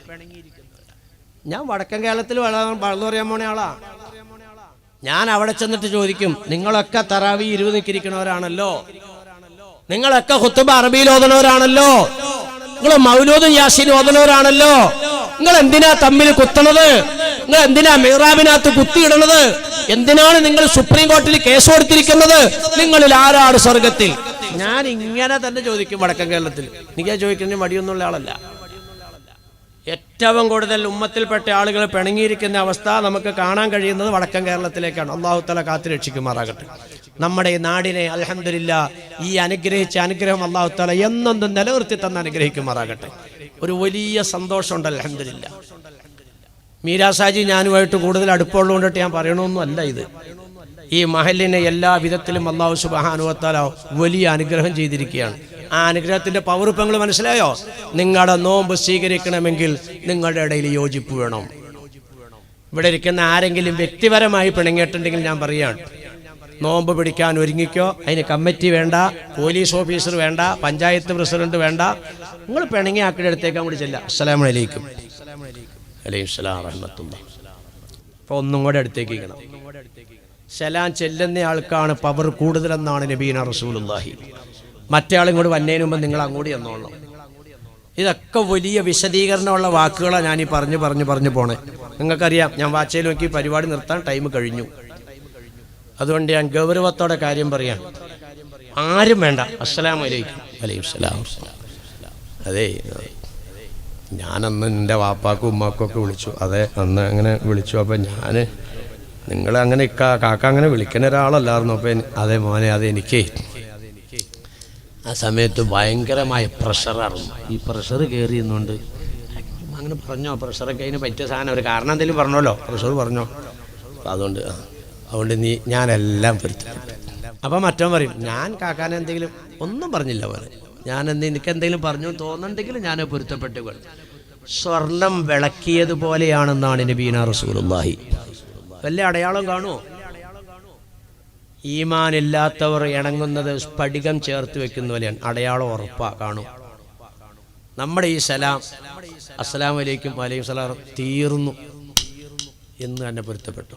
[SPEAKER 1] ഞാൻ വടക്കൻ കേരളത്തിൽ വളർന്നു പറയാൻ പോണ ആളാ. ഞാൻ അവിടെ ചെന്നിട്ട് ചോദിക്കും, നിങ്ങളൊക്കെ തറാവി 20 നിൽക്കിരിക്കണവരാണല്ലോ, നിങ്ങളൊക്കെ ഖുത്ബ അറബിയിൽ ഓതുന്നവരാണല്ലോ, നിങ്ങൾ മൗലൂദും യാസീൻ ഓതുന്നവരാണല്ലോ, നിങ്ങൾ എന്തിനാ തമ്മിൽ കുത്തണത്? നിങ്ങൾ എന്തിനാ മിഹ്റാബിനകത്ത് കുത്തിയിടണത്? എന്തിനാണ് നിങ്ങൾ സുപ്രീം കോടതിയിൽ കേസ് കൊടുത്തിരിക്കുന്നത്? നിങ്ങളിൽ ആരാണ് സ്വർഗത്തിൽ? ഞാൻ ഇങ്ങനെ തന്നെ ചോദിക്കും വടക്കൻ കേരളത്തിൽ. എനിക്ക് ചോദിക്കുന്നതിന് മടിയൊന്നുള്ള ആളല്ല. ഏറ്റവും കൂടുതൽ ഉമ്മത്തിൽപ്പെട്ട ആളുകൾ പിണങ്ങിയിരിക്കുന്ന അവസ്ഥ നമുക്ക് കാണാൻ കഴിയുന്നത് വടക്കൻ കേരളത്തിലേക്കാണ്. അല്ലാഹു തആല കാത്തുരക്ഷിക്കുമാറാകട്ടെ. നമ്മുടെ ഈ നാടിനെ അൽഹംദുലില്ലാ ഈ അനുഗ്രഹിച്ച അനുഗ്രഹം അല്ലാഹു തആല എന്നെന്നും നിലനിർത്തി തന്ന് അനുഗ്രഹിക്കുമാറാകട്ടെ. ഒരു വലിയ സന്തോഷമുണ്ട് അൽഹംദുലില്ലാ. മീരാസാജി ഞാനുമായിട്ട് കൂടുതൽ അടുപ്പമുള്ളതുകൊണ്ടിട്ട് ഞാൻ പറയണമെന്നും അല്ല ഇത്. ഈ മഹലിനെ എല്ലാ വിധത്തിലും അല്ലാഹു സുബ്ഹാനഹു വ തആല വലിയ അനുഗ്രഹം ചെയ്തിരിക്കുകയാണ്. ആ അനുഗ്രഹത്തിന്റെ പവർ ഇപ്പം നിങ്ങൾ മനസ്സിലായോ? നിങ്ങളുടെ നോമ്പ് സ്വീകരിക്കണമെങ്കിൽ നിങ്ങളുടെ ഇടയിൽ യോജിപ്പ് വേണം. ഇവിടെ ഇരിക്കുന്ന ആരെങ്കിലും വ്യക്തിപരമായി പിണങ്ങിയിട്ടുണ്ടെങ്കിൽ ഞാൻ പറയുകയാണ്, നോമ്പ് പിടിക്കാൻ ഒരുങ്ങിക്കോ. അതിന് കമ്മിറ്റി വേണ്ട, പോലീസ് ഓഫീസർ വേണ്ട, പഞ്ചായത്ത് പ്രസിഡന്റ് വേണ്ട. നിങ്ങൾ പിണങ്ങി ആക്കിയുടെ അടുത്തേക്കാൻ കൂടി ചെല്ലാം. അസ്സലാമു അലൈക്കും. അലൈഹിം സലാം റഹ്മത്തുള്ളാഹി. അപ്പോൾ ഒന്നും കൂടെ അടുത്തേക്ക് ഇരിക്കണം. സലാം ചെല്ലുന്ന ആൾക്കാണ് പവർ കൂടുതലെന്നാണ് നബീന റസൂലുള്ളാഹി. മറ്റേ ആളും കൂടി വന്നതിന് മുമ്പ് നിങ്ങൾ അങ്ങോട്ട് ചെന്നോളണം. ഇതൊക്കെ വലിയ വിശദീകരണമുള്ള വാക്കുകളാണ് ഞാനീ പറഞ്ഞു പോണേ. നിങ്ങൾക്കറിയാം, ഞാൻ വാച്ചയിൽ നോക്കി പരിപാടി നിർത്താൻ ടൈം കഴിഞ്ഞു. അതുകൊണ്ട് ഞാൻ ഗൗരവത്തോടെ കാര്യം പറയാം. ആരും വേണ്ട. അസ്സലാമു അലൈക്കും. അലൈഹിം സലാം. അതെ, ഞാനന്ന് എൻ്റെ വാപ്പാക്കും ഉമ്മാക്കും ഒക്കെ വിളിച്ചു. അതെ, അന്ന് അങ്ങനെ വിളിച്ചു. അപ്പം ഞാൻ നിങ്ങളങ്ങനെ കാക്ക അങ്ങനെ വിളിക്കുന്ന ഒരാളല്ലായിരുന്നു. അപ്പം അതെ മോനെ, അതെ എനിക്ക് ആ സമയത്ത് ഭയങ്കരമായ പ്രഷറായിരുന്നു. ഈ പ്രഷർ കയറിയെന്നുകൊണ്ട് അങ്ങനെ പറഞ്ഞോ, പ്രഷറൊക്കെ അതിന് പറ്റിയ സാധനം ഒരു കാരണം എന്തെങ്കിലും പറഞ്ഞല്ലോ, പ്രഷർ പറഞ്ഞോ. അപ്പം അതുകൊണ്ട് ഞാനെല്ലാം പൊരുത്തപ്പെട്ടു. അപ്പം മറ്റോ പറയും, ഞാൻ കാക്കാനെ എന്തെങ്കിലും ഒന്നും പറഞ്ഞില്ല പോലെ, എനിക്ക് എന്തെങ്കിലും പറഞ്ഞു തോന്നുന്നുണ്ടെങ്കിൽ ഞാൻ പൊരുത്തപ്പെട്ടു. സ്വർണം വിളക്കിയതുപോലെയാണെന്നാണ് നബീന റസൂലുള്ളാഹി. വല്ല അടയാളം കാണുമോ? ഈമാനില്ലാത്തവർ ഇണങ്ങുന്നത് സ്ഫടികം ചേർത്ത് വെക്കുന്ന പോലെയാണ്. അടയാളം ഉറപ്പാ കാണും. നമ്മുടെ ഈ സലാം അസ്സലാമു അലൈക്കും വലൈക്കും സലാം തീർന്നു എന്ന് തന്നെ പൊരുത്തപ്പെട്ടു.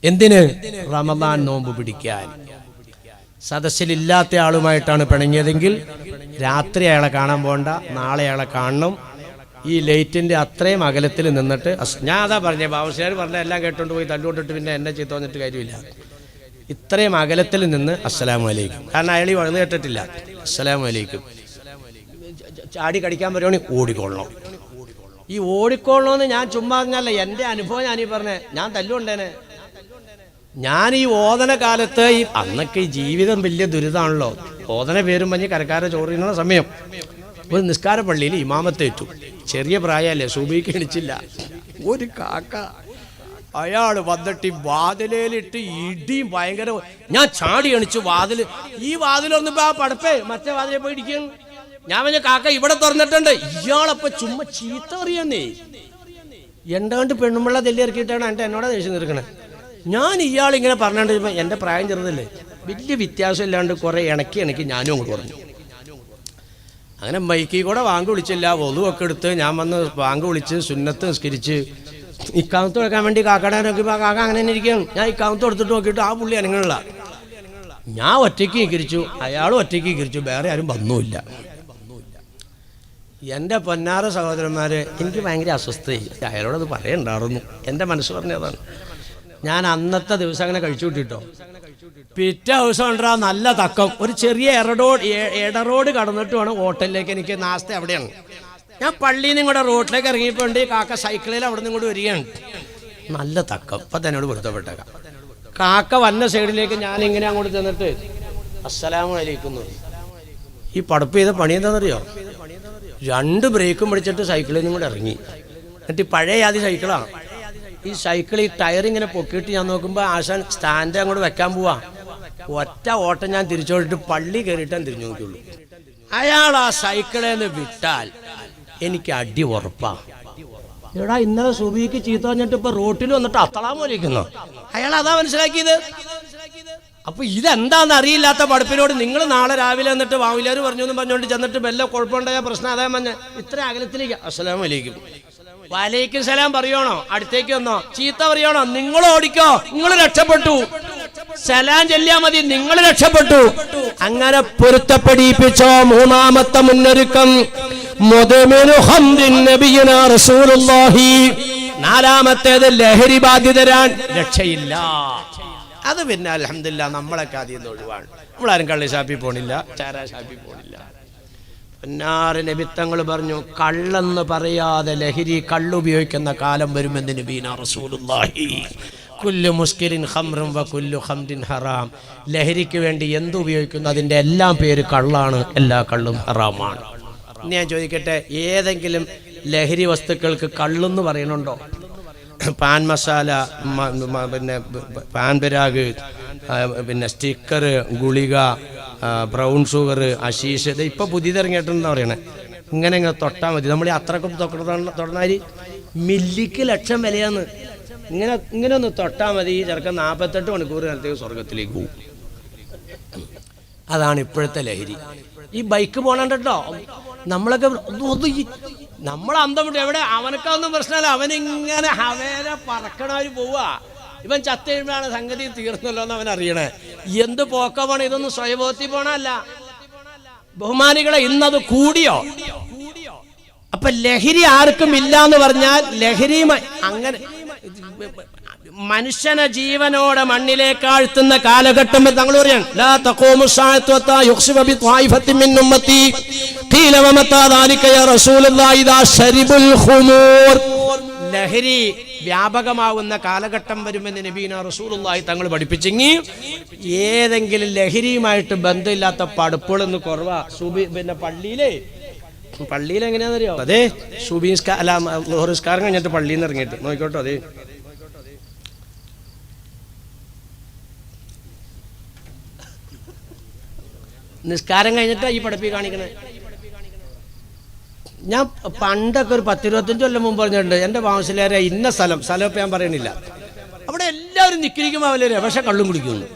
[SPEAKER 1] എന്തിന്? റമദാൻ നോമ്പ് പിടിക്കാൻ. സദസ്സിലില്ലാത്ത ആളുമായിട്ടാണ് പിണങ്ങിയതെങ്കിൽ രാത്രി അയാളെ കാണാൻ പോകണ്ട, നാളെ അയാളെ കാണണം. ഈ ലൈറ്റിൻ്റെ അത്രയും അകലത്തിൽ നിന്നിട്ട് ഞാൻ അതാ പറഞ്ഞേ, ബാബുശ്ശേരി പറഞ്ഞ എല്ലാം കേട്ടോണ്ട് പോയി തല്ലുകൊണ്ടിട്ട് പിന്നെ എന്നെ ചെയ്ത് തോന്നിട്ട് കാര്യമില്ല. ഇത്രയും അകലത്തിൽ നിന്ന് അസ്സലാമു അലൈക്കും. കാരണം അയാൾ ഈ വഴുന്ന് കേട്ടിട്ടില്ല. അസ്സലാമു അലൈക്കും. ചാടി കടിക്കാൻ പറയുവാണെങ്കിൽ ഓടിക്കൊള്ളണം. ഈ ഓടിക്കൊള്ളണമെന്ന് ഞാൻ ചുമ്മാ പറഞ്ഞല്ല, എൻ്റെ അനുഭവം ഞാനീ പറഞ്ഞേ. ഞാൻ തല്ലുകൊണ്ടേനെ. ഞാൻ ഈ ഓതന കാലത്ത് അന്നൊക്കെ ഈ ജീവിതം വലിയ ദുരിതമാണല്ലോ. ഓതന പേരും പറഞ്ഞ് കരക്കാരെ ചോറിയുന്ന സമയം ഒരു നിസ്കാര പള്ളിയിൽ ഇമാമത്തേറ്റു. ചെറിയ പ്രായമല്ലേ, സുബഹിക്ക് എണിച്ചില്ല. ഒരു കാക്ക അയാൾ വന്നിട്ട് വാതിലിട്ട് ഇടിയും ഭയങ്കര. ഞാൻ ചാടി എണിച്ചു വാതിൽ. ഈ വാതിലൊന്നിപ്പോ ആ പടപ്പേ മറ്റേ വാതിലെ പോയി ഇടിക്കുന്നു. ഞാൻ പറഞ്ഞ കാക്ക ഇവിടെ തുറന്നിട്ടുണ്ട്. ഇയാളപ്പോ ചുമ്മാ ചീത്ത അറിയാന്നേ. എന്താണ്ട് പെണ്ണുമ്പിള്ള തെല്ലി ഇറക്കിയിട്ടാണ് എന്നോട് ദേഷ്യം തീർക്കണേ. ഞാൻ ഇയാളിങ്ങനെ പറഞ്ഞിട്ട് എൻ്റെ പ്രായം ചെറുതല്ലേ, വലിയ വ്യത്യാസം ഇല്ലാണ്ട് കുറെ ഇണക്കി ഞാനും അങ്ങോട്ട് പറഞ്ഞു. അങ്ങനെ മൈക്കിൽ കൂടെ വാങ്ക് വിളിച്ചില്ല, ഒതുവൊക്കെ എടുത്ത് ഞാൻ വന്ന് വാങ്ക് വിളിച്ച് സുന്നത്ത് നിസ്കരിച്ച് ഇക്കാമത്ത് വെക്കാൻ വേണ്ടി കാക്കടെ നോക്കിയപ്പോൾ കാക്ക അങ്ങനെ തന്നെ ഇരിക്കുകയാണ്. ഞാൻ ഇക്കാമത്ത് എടുത്തിട്ട് നോക്കിയിട്ട് ആ പുള്ളി അനങ്ങണില്ല. ഞാൻ ഒറ്റയ്ക്ക് ഇരിച്ചു, അയാളും ഒറ്റയ്ക്ക് ഇരിച്ചു, വേറെ ആരും വന്നുമില്ല. എൻ്റെ പൊന്നാറ് സഹോദരന്മാരെ, എനിക്ക് ഭയങ്കര അസ്വസ്ഥയായി. അയാളോടത് പറയണ്ടായിരുന്നു, എൻ്റെ മനസ്സ് പറഞ്ഞതാണ്. ഞാൻ അന്നത്തെ ദിവസം അങ്ങനെ കഴിച്ചു വിട്ടിട്ടോ. പിറ്റേ ദിവസം ഉണ്ടാ നല്ല തക്കം. ഒരു ചെറിയ എടറോഡ് കടന്നിട്ട് വേണം ഹോട്ടലിലേക്ക്. എനിക്ക് നാസ്ത അവിടെയാണ്. ഞാൻ പള്ളിയിൽ നിന്ന് ഇങ്ങോട്ട് റോഡിലേക്ക് ഇറങ്ങിയപ്പോണ്ട് കാക്ക സൈക്കിളിൽ അവിടെ നിന്ന് ഇങ്ങോട്ട് വരികയാണ്. നല്ല തക്കം. ഇപ്പം തന്നോട് പൊരുത്തപ്പെട്ടേക്കാം. കാക്ക വന്ന സൈഡിലേക്ക് ഞാനിങ്ങനെ അങ്ങോട്ട് ചെന്നിട്ട് അസ്സലാമു അലൈക്കും എന്ന് പറയും. ഈ പടപ്പ് ചെയ്ത പണി എന്താണെന്നറിയോ? 2 ബ്രേക്കും പിടിച്ചിട്ട് സൈക്കിളിൽ നിന്നും കൂടെ ഇറങ്ങി. എന്നിട്ട് പഴയ ആദ്യ സൈക്കിളാണ്. ഈ സൈക്കിൾ ഈ ടയർ ഇങ്ങനെ പൊക്കിയിട്ട് ഞാൻ നോക്കുമ്പോൾ ആശാൻ സ്റ്റാൻഡ് അങ്ങോട്ട് വെക്കാൻ പോവാ. ഒറ്റ ഓട്ടം ഞാൻ തിരിച്ചോടിട്ട് പള്ളി കയറിയിട്ടാൻ തിരിഞ്ഞു നോക്കിയുള്ളൂ. അയാൾ ആ സൈക്കിളിൽ നിന്ന് വിട്ടാൽ എനിക്ക് അടി ഉറപ്പാ. എടാ ഇന്നലെ സുബിക്ക് ചീത്ത പറഞ്ഞിട്ട് ഇപ്പൊ റോട്ടിൽ വന്നിട്ട് അത്തളാൻ പോലിരിക്കുന്നു. അയാൾ അതാ മനസ്സിലാക്കിയത്. അപ്പൊ ഇതെന്താന്ന് അറിയില്ലാത്ത പഠിപ്പിനോട് നിങ്ങൾ നാളെ രാവിലെ എന്നിട്ട് വാവിലാർ പറഞ്ഞു എന്ന് പറഞ്ഞുകൊണ്ട് ചെന്നിട്ട് വല്ല കുഴപ്പമുണ്ടായ പ്രശ്നം അതാ പറഞ്ഞ ഇത്ര അകലത്തിലേക്ക് അസ്സലാമു അലൈക്കും വലൈക്കും സലാം പറയണോ? അടുത്തേക്ക് വന്നോ? ചീത്ത പറയണോ? നിങ്ങൾ ഓടിക്കോ, നിങ്ങൾ രക്ഷപ്പെട്ടു. സലാം ചെല്ലിയാ മതി, നിങ്ങൾ രക്ഷപ്പെട്ടു. അങ്ങനെ പൊരുത്തപ്പെടിപ്പിച്ചോ. മൂന്നാമത്തെ മുന്നൊരുക്കം നാലാമത്തേത് ലഹരി ബാധിതരാൻ രക്ഷയില്ല. അത് പിന്നെ അൽഹംദുലില്ലാ നമ്മളൊക്കെ ആദ്യം ഒഴിവാണ്. നമ്മളാരും കള്ളി ഷാപ്പിൽ പോണില്ല, ചാരാ ഷാപ്പിൽ പോണില്ല. പൊന്നാറ് നബിത്തങ്ങൾ പറഞ്ഞു, കള്ളെന്ന് പറയാതെ ലഹരി കള്ളുപയോഗിക്കുന്ന കാലം വരുമെന്ന് നബീന റസൂലുള്ളാഹി. കുല്ലു മുസ്കിരിൻ ഖംറും വ കുല്ലു ഖംറിൻ ഹറാം. ലഹരിക്ക് വേണ്ടി എന്തുപയോഗിക്കുന്നു അതിൻ്റെ എല്ലാം പേര് കള്ളാണ്, എല്ലാ കള്ളും ഹറാമാണ്. ഞാൻ ചോദിക്കട്ടെ, ഏതെങ്കിലും ലഹരി വസ്തുക്കൾക്ക് കള്ളെന്ന് പറയണുണ്ടോ? പാൻ മസാല, പിന്നെ പാൻ പരാഗ്, പിന്നെ സ്റ്റിക്കർ, ഗുളിക, ബ്രൗൺ ഷുഗർ, അശീഷ്. ഇത് ഇപ്പം പുതിയതിറങ്ങിയിട്ടുണ്ടെന്ന് പറയണേ. ഇങ്ങനെ തൊട്ടാൽ മതി. നമ്മൾ അത്രക്കും തൊടണാൽ മില്ലിക്ക് ലക്ഷം വിലയാന്ന്. ഇങ്ങനെ ഒന്ന് തൊട്ടാൽ മതി, ചെറുക്കൻ 48 മണിക്കൂർ നേരത്തേക്ക് സ്വർഗത്തിലേക്ക് പോകും. അതാണ് ഇപ്പോഴത്തെ ലഹരി. ഈ ബൈക്ക് പോണോ നമ്മളൊക്കെ നമ്മൾ അന്തം വിട്ട് എവിടെ അവനൊക്കൊന്നും പ്രശ്നമല്ല. അവനിങ്ങനെ ഹവേരെ പറക്കണവര് പോവാ. ഇവൻ ചത്ത് കഴിയുമ്പോഴാണ് സംഗതി തീർന്നല്ലോ എന്ന് അവൻ അറിയണേ. എന്ത് പോക്ക പോണ, ഇതൊന്നും സ്വയബോധത്തിൽ പോണല്ല ബഹുമാനികളെ. ഇന്നത് കൂടിയോ? അപ്പൊ ലഹരി ആർക്കും ഇല്ല എന്ന് പറഞ്ഞാൽ ലഹരി അങ്ങനെ മനുഷ്യനെ ജീവനോടെ മണ്ണിലേക്ക് ആഴ്ത്തുന്ന കാലഘട്ടം തങ്ങൾ പറയാൻ ലഹരി വ്യാപകമാവുന്ന കാലഘട്ടം വരുമെന്ന് നബീന റസൂലുള്ളാഹി തങ്ങൾ പഠിപ്പിച്ചെങ്കിൽ ഏതെങ്കിലും ലഹരിയുമായിട്ട് ബന്ധമില്ലാത്ത പടുപ്പുകളൊന്ന് കുറവാ. പിന്നെ പള്ളിയിൽ എങ്ങനെയാണെന്നറിയോ? അതെ, സുബഹിസ്കാരം കഴിഞ്ഞിട്ട് പള്ളിയിൽ നിന്ന് ഇറങ്ങിയിട്ട് നോക്കിക്കോട്ടോ. അതെ, നിസ്കാരം കഴിഞ്ഞിട്ടാ ഈ പഠിപ്പി കാണിക്കണേ. ഞാൻ പണ്ടൊക്കെ ഒരു 10-25 കൊല്ലം മുമ്പ് പറഞ്ഞിട്ടുണ്ട്, എൻ്റെ വാമസിലേറെ ഇന്ന സ്ഥലം ഞാൻ പറയണില്ല, അവിടെ എല്ലാവരും നിക്കിരിക്കുമ്പോൾ അവരെ പക്ഷെ കള്ളും കുടിക്കുന്നു.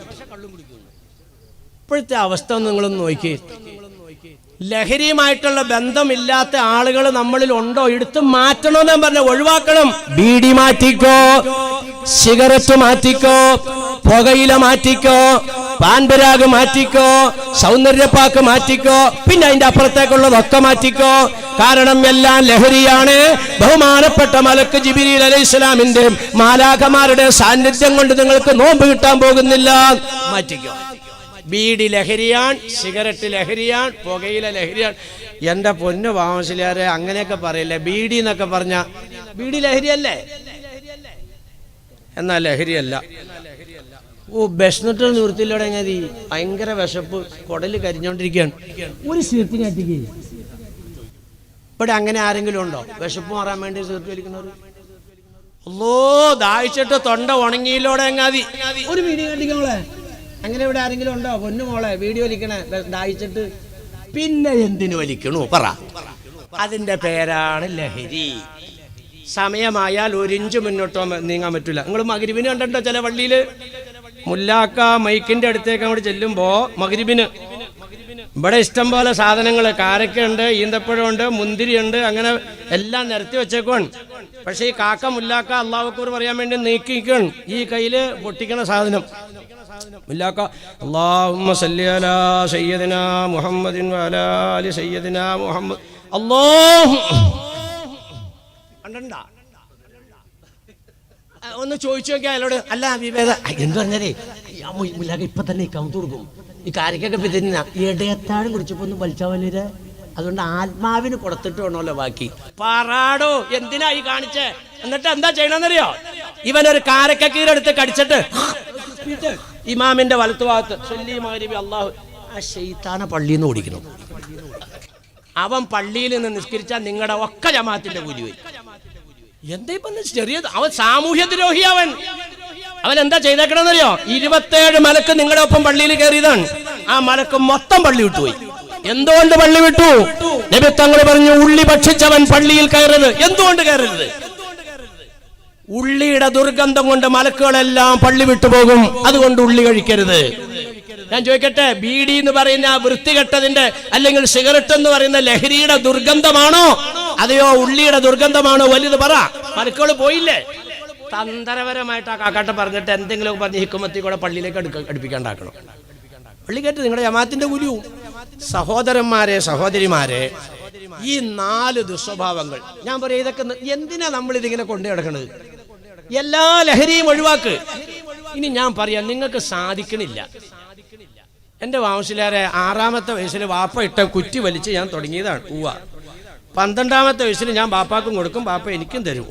[SPEAKER 1] ഇപ്പോഴത്തെ അവസ്ഥ നിങ്ങളൊന്ന് നോക്കി. ലഹരിയുമായിട്ടുള്ള ബന്ധമില്ലാത്ത ആളുകൾ നമ്മളിൽ ഉണ്ടോ? എടുത്ത് മാറ്റണമെന്ന് പറഞ്ഞ ഒഴിവാക്കണം. ബീഡി മാറ്റിക്കോ, സിഗരറ്റ് മാറ്റിക്കോ, പുകയില മാറ്റിക്കോ, പാൻപരാഗ് മാറ്റിക്കോ, സൗന്ദര്യപ്പാക്ക് മാറ്റിക്കോ, പിന്നെ അതിന്റെ അപ്പുറത്തേക്കുള്ളതൊക്കെ മാറ്റിക്കോ. കാരണം എല്ലാം ലഹരിയാണ്. ബഹുമാനപ്പെട്ട മലക്ക് ജിബ്രീൽ അലൈഹിസ്സലാമിന്റെ മാലാഖമാരുടെ സാന്നിധ്യം കൊണ്ട് നിങ്ങൾക്ക് നോമ്പ് കിട്ടാൻ പോകുന്നില്ല. മാറ്റിക്കോ. ബീഡി ലഹരിയാൻ, സിഗരറ്റ് ലഹരിയാൻ, പുകയില ലഹരിയാൻ. എൻ്റെ പൊന്നു വാമസിലാരെ അങ്ങനെയൊക്കെ പറയില്ലേ. ബീഡി എന്നൊക്കെ പറഞ്ഞ ബീഡി ലഹരിയല്ലേ? എന്നാൽ ലഹരിയല്ല. വിശന്നിട്ട് നിർത്തില്ലോടെ എങ്ങനെ ഭയങ്കര വിശപ്പ്, കുടല് കരിഞ്ഞോണ്ടിരിക്കുകയാണ്, ഒരു സീർത്തിന് അറ്റിക്കുക. ഇവിടെ അങ്ങനെ ആരെങ്കിലും ഉണ്ടോ വിശപ്പ് മാറാൻ വേണ്ടി സീർട്ട് വലിക്കുന്നവർ? അല്ലോ ദാഹിച്ചിട്ട് തൊണ്ട ഉണങ്ങിയില്ലോടെ എങ്ങാതി ഒരു വീഡിയോ കണ്ടിക്കോളെ. അങ്ങനെ ഇവിടെ ആരെങ്കിലും ഉണ്ടോ പൊന്നു മോളെ വീഡിയോ വലിക്കണേ ദാഹിച്ചിട്ട്? പിന്നെ എന്തിനു വലിക്കണു പറ? അതിന്റെ പേരാണ് ലഹരി. സമയമായാൽ ഒരു ഇഞ്ച് മുന്നോട്ടോ നീങ്ങാൻ പറ്റില്ല. നിങ്ങൾ മഗ്‌രിബിന് കണ്ടിട്ടോ ചില പള്ളിയിൽ മുല്ലാക്ക മൈക്കിന്റെ അടുത്തേക്ക് അങ്ങോട്ട് ചെല്ലുമ്പോ മഗ്‌രിബിന് ഇവിടെ ഇഷ്ടം പോലെ സാധനങ്ങൾ, കാരക്കുണ്ട്, ഈന്തപ്പഴമുണ്ട്, മുന്തിരിയുണ്ട്, അങ്ങനെ എല്ലാം നിരത്തി വെച്ചേക്കുവാൻ. പക്ഷെ ഈ കാക്ക മുല്ലാക്ക അല്ലാഹു അക്ബർ പറയാൻ വേണ്ടി നീക്കിക്കൺ ഈ കയ്യില് പൊട്ടിക്കണ സാധനം. മുല്ലാക്ക അല്ലാഹുമ്മ സല്ലി അലാ സയ്യിദിനാ മുഹമ്മദിൻ വഅലാ ആലി സയ്യിദിനാ മുഹമ്മദ് അല്ലാഹു കണ്ടണ്ട. ഒന്ന് ചോദിച്ചു നോക്കിയാ അയാളോട്, അല്ല വിവേക എന്ത് പറഞ്ഞാലേ മുല്ലാക്ക ഇപ്പൊ തന്നെ കൗത്ത് കൊടുക്കും. ഈ കാരക്കൊക്കെ പിന്നെ ഇടയത്താഴം കുടിച്ചപ്പോ ഒന്ന് വലിച്ചാവല്ലേ, അതുകൊണ്ട് ആത്മാവിന് കൊടുത്തിട്ട് വേണമല്ലോ ബാക്കി. പാറാടോ എന്തിനാ ഈ കാണിച്ചേ? എന്നിട്ട് എന്താ ചെയ്യണമെന്നറിയോ? ഇവനൊരു കാരക്കീരെടുത്ത് കടിച്ചിട്ട് ഇമാമിന്റെ വലത്തു ഭാഗത്ത് സല്ലി മഗ്‌രിബി അല്ലാഹു, ആ ശൈത്താനെ പള്ളിയിൽ നിന്ന് ഓടിക്കണം. അവൻ പള്ളിയിൽ നിന്ന് നിസ്കരിച്ചാൽ നിങ്ങളുടെ ഒക്കെ ജമാഅത്തിന്റെ കൂലി വരും. എന്താ ഇപ്പൊ ചെറിയത്? അവൻ സാമൂഹ്യ ദ്രോഹി. അവൻ എന്താ ചെയ്തേക്കണമെന്നറിയോ? 27 മലക്ക് നിങ്ങളുടെ ഒപ്പം പള്ളിയിൽ കയറിയതാണ്. ആ മലക്ക് മൊത്തം പള്ളി വിട്ടുപോയി. എന്തുകൊണ്ട് പള്ളി വിട്ടു? നബി തങ്ങൾ പറഞ്ഞു, ഉള്ളി ഭക്ഷിച്ചവൻ പള്ളിയിൽ കയറരുത്. എന്തുകൊണ്ട് കയറരുത്? ഉള്ളിയുടെ ദുർഗന്ധം കൊണ്ട് മലക്കുകളെല്ലാം പള്ളി വിട്ടുപോകും. അതുകൊണ്ട് ഉള്ളി കഴിക്കരുത്. ഞാൻ ചോദിക്കട്ടെ, ബീഡി എന്ന് പറയുന്ന വൃത്തികെട്ടതിന്റെ അല്ലെങ്കിൽ സിഗരറ്റ് എന്ന് പറയുന്ന ലഹരിയുടെ ദുർഗന്ധമാണോ അതെയോ ഉള്ളിയുടെ ദുർഗന്ധമാണോ വലുത്? പറ. മലക്കുകൾ പോയില്ലേ? തന്ത്രപരമായിട്ട് ആ കാക്കാട്ട പറഞ്ഞിട്ട് എന്തെങ്കിലും പറഞ്ഞ് ഹിക്കുമത്തി കൂടെ പള്ളിയിലേക്ക് അടുപ്പിക്കാണ്ടാക്കണം. പള്ളി കയറ്റി നിങ്ങളുടെ ജമാഅത്തിന്റെ ഗുരു. സഹോദരന്മാരെ സഹോദരിമാരെ, ഈ 4 ദുസ്വഭാവങ്ങൾ ഞാൻ പറയാം. ഇതൊക്കെ എന്തിനാ നമ്മൾ ഇതിങ്ങനെ കൊണ്ടു നടക്കണത്? എല്ലാ ലഹരിയും ഒഴിവാക്ക്. ഇനി ഞാൻ പറയാം, നിങ്ങൾക്ക് സാധിക്കണില്ല. എൻ്റെ വാമസിലേറെ 6ാമത്തെ വയസ്സിൽ വാപ്പ ഇട്ട കുറ്റി വലിച്ച് ഞാൻ തുടങ്ങിയതാണ്. 12ാമത്തെ വയസ്സിൽ ഞാൻ ബാപ്പാക്കും കൊടുക്കും, ബാപ്പ എനിക്കും തരും.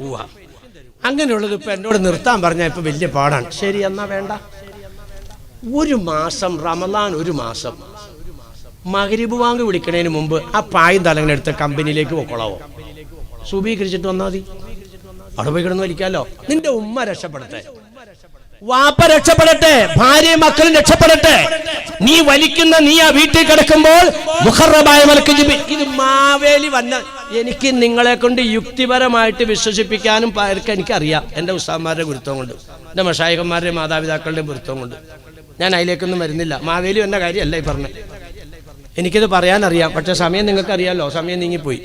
[SPEAKER 1] അങ്ങനെയുള്ളത് ഇപ്പൊ എന്നോട് നിർത്താൻ പറഞ്ഞാൽ ഇപ്പൊ വലിയ പാടാണ്. ശരി, എന്നാ വേണ്ട. ഒരു മാസം റമളാൻ, ഒരു മാസം മഗ്‌രിബ് വാങ്ക് വിളിക്കണതിന് മുമ്പ് ആ പായും തലങ്ങനെടുത്ത് കമ്പനിയിലേക്ക് പോയിക്കൊള്ളാവോ? സുബീകരിച്ചിട്ട് വന്നാൽ മതി. അവിടെ പോയി കിടന്ന് വലിക്കാമല്ലോ. നിന്റെ ഉമ്മ രക്ഷപ്പെടട്ടെ, വാപ്പ രക്ഷപ്പെടട്ടെ, ഭാര്യയും മക്കളും രക്ഷപ്പെടട്ടെ. നീ വലിക്കുന്ന നീ ആ വീട്ടിൽ കിടക്കുമ്പോൾ മുഖറബായ മലക്ക് ജിബ്രീൽ, ഇത് മാവേലി വന്ന എനിക്ക് നിങ്ങളെ കൊണ്ട് യുക്തിപരമായിട്ട് വിശ്വസിപ്പിക്കാനും എനിക്കറിയാം. എൻ്റെ ഉസ്താദന്മാരുടെ ഗുരുത്വം കൊണ്ട്, എൻ്റെ മശായിഖന്മാരുടെയും മാതാപിതാക്കളുടെയും ഗുരുത്വം കൊണ്ട് ഞാൻ അതിലേക്കൊന്നും വരുന്നില്ല. മാവേലി എന്ന കാര്യമല്ല ഈ പറഞ്ഞത്. എനിക്കിത് പറയാനറിയാം, പക്ഷെ സമയം നിങ്ങൾക്കറിയാമല്ലോ, സമയം നീങ്ങിപ്പോയി.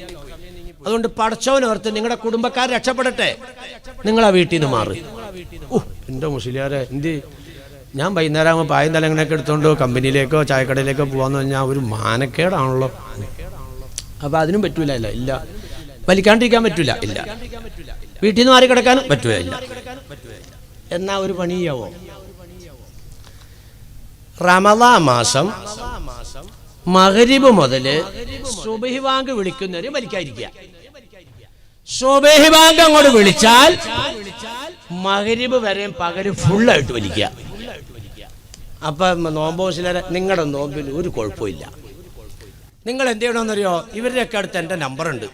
[SPEAKER 1] അതുകൊണ്ട് പടച്ചവനോർത്ത് നിങ്ങളുടെ കുടുംബക്കാർ രക്ഷപ്പെടട്ടെ, നിങ്ങൾ ആ വീട്ടിൽ നിന്ന് മാറി. എൻ്റെ മുസ്ലിയാരെ എന്ത്, ഞാൻ വൈകുന്നേരം ആകുമ്പോൾ പായും തലങ്ങനെയൊക്കെ എടുത്തുകൊണ്ട് കമ്പനിയിലേക്കോ ചായക്കടയിലേക്കോ പോകാന്ന് പറഞ്ഞാൽ ഒരു മാനക്കേടാണല്ലോ. അപ്പം അതിനും പറ്റൂല. ഇല്ല, വലിക്കാണ്ടിരിക്കാൻ പറ്റൂല. ഇല്ല, വീട്ടിൽ നിന്ന് മാറി കിടക്കാനും പറ്റൂല. ഇല്ല, എന്നാ ഒരു പണിയാവോ? റമളാൻ മാസം മഗ്‌രിബ് മുതൽ സുബ്ഹി ബാങ്ക് വിളിക്കുന്നവര് വലിക്കാതിരിക്കുക. സുബ്ഹി ബാങ്ക് അങ്ങോട്ട് വിളിച്ചാൽ മഗ്‌രിബ് വരെ പകല് ഫുള്ളായിട്ട് വലിക്കുക. അപ്പൊ നോമ്പോസിലെ നിങ്ങളുടെ നോമ്പിൽ ഒരു കുഴപ്പമില്ല. നിങ്ങൾ എന്ത് ചെയ്യണമെന്നറിയോ? ഇവരുടെയൊക്കെ അടുത്ത് എൻ്റെ നമ്പറുണ്ട്.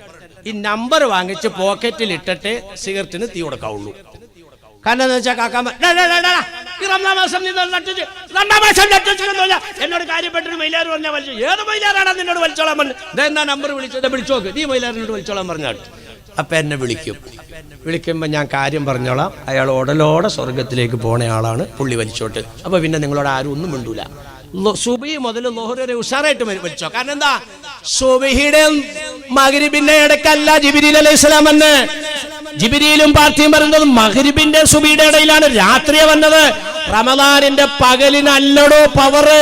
[SPEAKER 1] ഈ നമ്പർ വാങ്ങിച്ച് പോക്കറ്റിൽ ഇട്ടിട്ട് സിഗരറ്റിന് തീ കൊടുക്കാവുള്ളൂ. കാരണം എന്താ വെച്ചാൽ കാക്കാൻ എന്നോട് കാര്യപ്പെട്ടൊരു മൈലാർ പറഞ്ഞാൽ വലിച്ചു. ഏത് മൈലാറാണ് നിന്നോട് വലിച്ചോളാൻ പറഞ്ഞു? ഇതെന്താ നമ്പർ വിളിച്ചത്? വിളിച്ചോക്ക്, നീ മൈലാറിനോട് വലിച്ചോളാൻ പറഞ്ഞാൽ. അപ്പം എന്നെ വിളിക്കുമ്പോൾ ഞാൻ കാര്യം പറഞ്ഞോളാം. അയാൾ ഉടലോടെ സ്വർഗത്തിലേക്ക് പോണ ആളാണ്, പുള്ളി വലിച്ചോട്ട്. അപ്പോൾ പിന്നെ നിങ്ങളോട് ആരും ഒന്നും മിണ്ടൂല. സുബഹി മുതൽ ളുഹർ വരെ ഉഷാറായിട്ട് വലിച്ചോ. കാരണം എന്താ, സുബഹിയുടെ മഗ്‌രിബിന്റെ ഇടയ്ക്കല്ല ജിബ്രീൽ അലൈഹിസ്സലാം വന്ന്. ജിബ്രീലും പാർട്ടിയും പറയുന്നത് മഗ്‌രിബിന്റെ സുബഹിയുടെ ഇടയിലാണ്. രാത്രിയെ വന്നത്. റമളാനിന്റെ പകലിനല്ലടോ പവറ്,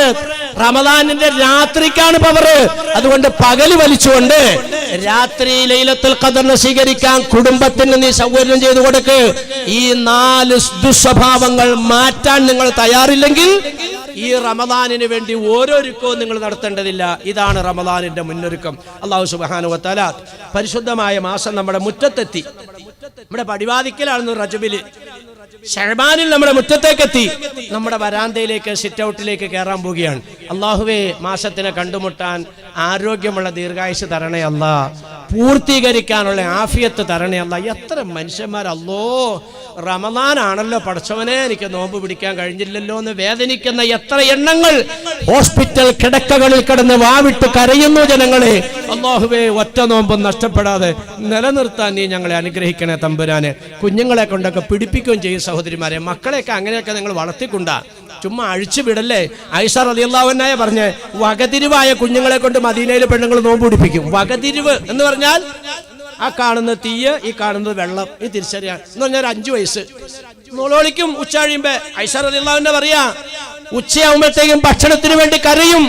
[SPEAKER 1] റമളാനിന്റെ രാത്രിക്കാണ് പവറ്. അതുകൊണ്ട് പകല് വലിച്ചുകൊണ്ട് രാത്രി ലൈലത്തുൽ ഖദറിനെ സ്വീകരിക്കാൻ കുടുംബത്തിന് നീ സൗകര്യം ചെയ്തു കൊടുക്ക്. ഈ 4 ദുസ്വഭാവങ്ങൾ മാറ്റാൻ നിങ്ങൾ തയ്യാറില്ലെങ്കിൽ ഈ റമളാനിന് വേണ്ടി ഓരോരുക്കവും നിങ്ങൾ നടത്തേണ്ടതില്ല. ഇതാണ് റമളാനിന്റെ മുന്നൊരുക്കം. അല്ലാഹു സുബ്ഹാനഹു വ തആല പരിശുദ്ധമായ മാസം നമ്മുടെ മുറ്റത്തെത്തി. നമ്മുടെ പടിവാതിക്കലാണ് റജബില്. ശഅബാനിൽ നമ്മുടെ മുറ്റത്തേക്കെത്തി. നമ്മുടെ വരാന്തയിലേക്ക്, സിറ്റ് ഔട്ടിലേക്ക് കയറാൻ പോവുകയാണ്. അല്ലാഹുവേ, മാസത്തിനെ കണ്ടുമുട്ടാൻ ആരോഗ്യമുള്ള ദീർഘായുസ് തരണേ അല്ലാ. പൂർത്തീകരിക്കാനുള്ള ആഫിയത്ത് തരണേ അല്ലാ. എത്ര മനുഷ്യന്മാരല്ലോ റമദാനാണല്ലോ പടച്ചവനെ എനിക്ക് നോമ്പ് പിടിക്കാൻ കഴിഞ്ഞില്ലല്ലോ എന്ന് വേദനിക്കുന്ന എത്ര എണ്ണങ്ങൾ ഹോസ്പിറ്റൽ കിടക്കകളിൽ കിടന്ന് വാവിട്ട് കരയുന്നു ജനങ്ങളെ. അല്ലാഹുവേ, ഒറ്റ നോമ്പും നഷ്ടപ്പെടാതെ നിലനിർത്താൻ നീ ഞങ്ങളെ അനുഗ്രഹിക്കണേ തമ്പുരാനെ. കുഞ്ഞുങ്ങളെ കൊണ്ടൊക്കെ പിടിപ്പിക്കുകയും ചെയ്യും സഹോദരിമാരെ. മക്കളെയൊക്കെ അങ്ങനെയൊക്കെ നിങ്ങൾ വളർത്തിക്കൊണ്ടാ, ചുമ്മാ അഴിച്ചു വിടല്ലേ. ആയിഷ റളിയല്ലാഹു അൻഹ പറഞ്ഞ് വകതിരിവായ കുഞ്ഞുങ്ങളെ കൊണ്ട് മദീനയിലെ പെണ്ണുങ്ങൾ നോമ്പ് പിടിപ്പിക്കും. വകതിരിവ് എന്ന് പറഞ്ഞാൽ ആ കാണുന്ന തീയ്, ഈ കാണുന്നത് വെള്ളം, ഈ തിരിച്ചറിയാൻ എന്ന് പറഞ്ഞാൽ 5 വയസ്സ് നോളോളിക്കും. ഉച്ച കഴിയുമ്പോ ആയിഷ റളിയല്ലാഹു അൻഹ പറയാ, ഉച്ചയാകുമ്പോഴത്തേക്കും ഭക്ഷണത്തിന് വേണ്ടി കരയും.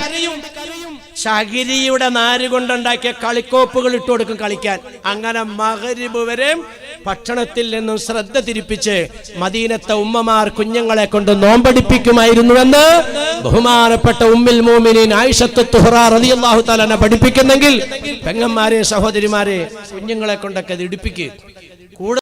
[SPEAKER 1] ചകിരിയുടെ നാര് കൊണ്ടുണ്ടാക്കിയ കളിക്കോപ്പുകൾ ഇട്ട് കൊടുക്കും കളിക്കാൻ. അങ്ങനെ മഗ്‌രിബ് വരെ ഭക്ഷണത്തിൽ നിന്നും ശ്രദ്ധ തിരിപ്പിച്ച് മദീനത്തെ ഉമ്മമാർ കുഞ്ഞുങ്ങളെ കൊണ്ട് നോമ്പടിപ്പിക്കുമായിരുന്നുവെന്ന് ബഹുമാനപ്പെട്ട ഉമ്മുൽ മുഅ്മിനീൻ ആയിഷത്തു തുഹ്റ റളിയല്ലാഹു തആല പഠിപ്പിക്കുന്നെങ്കിൽ പെങ്ങന്മാരെ, സഹോദരിമാരെ, കുഞ്ഞുങ്ങളെ കൊണ്ടൊക്കെ ഇത് ഇടിപ്പിക്കുക.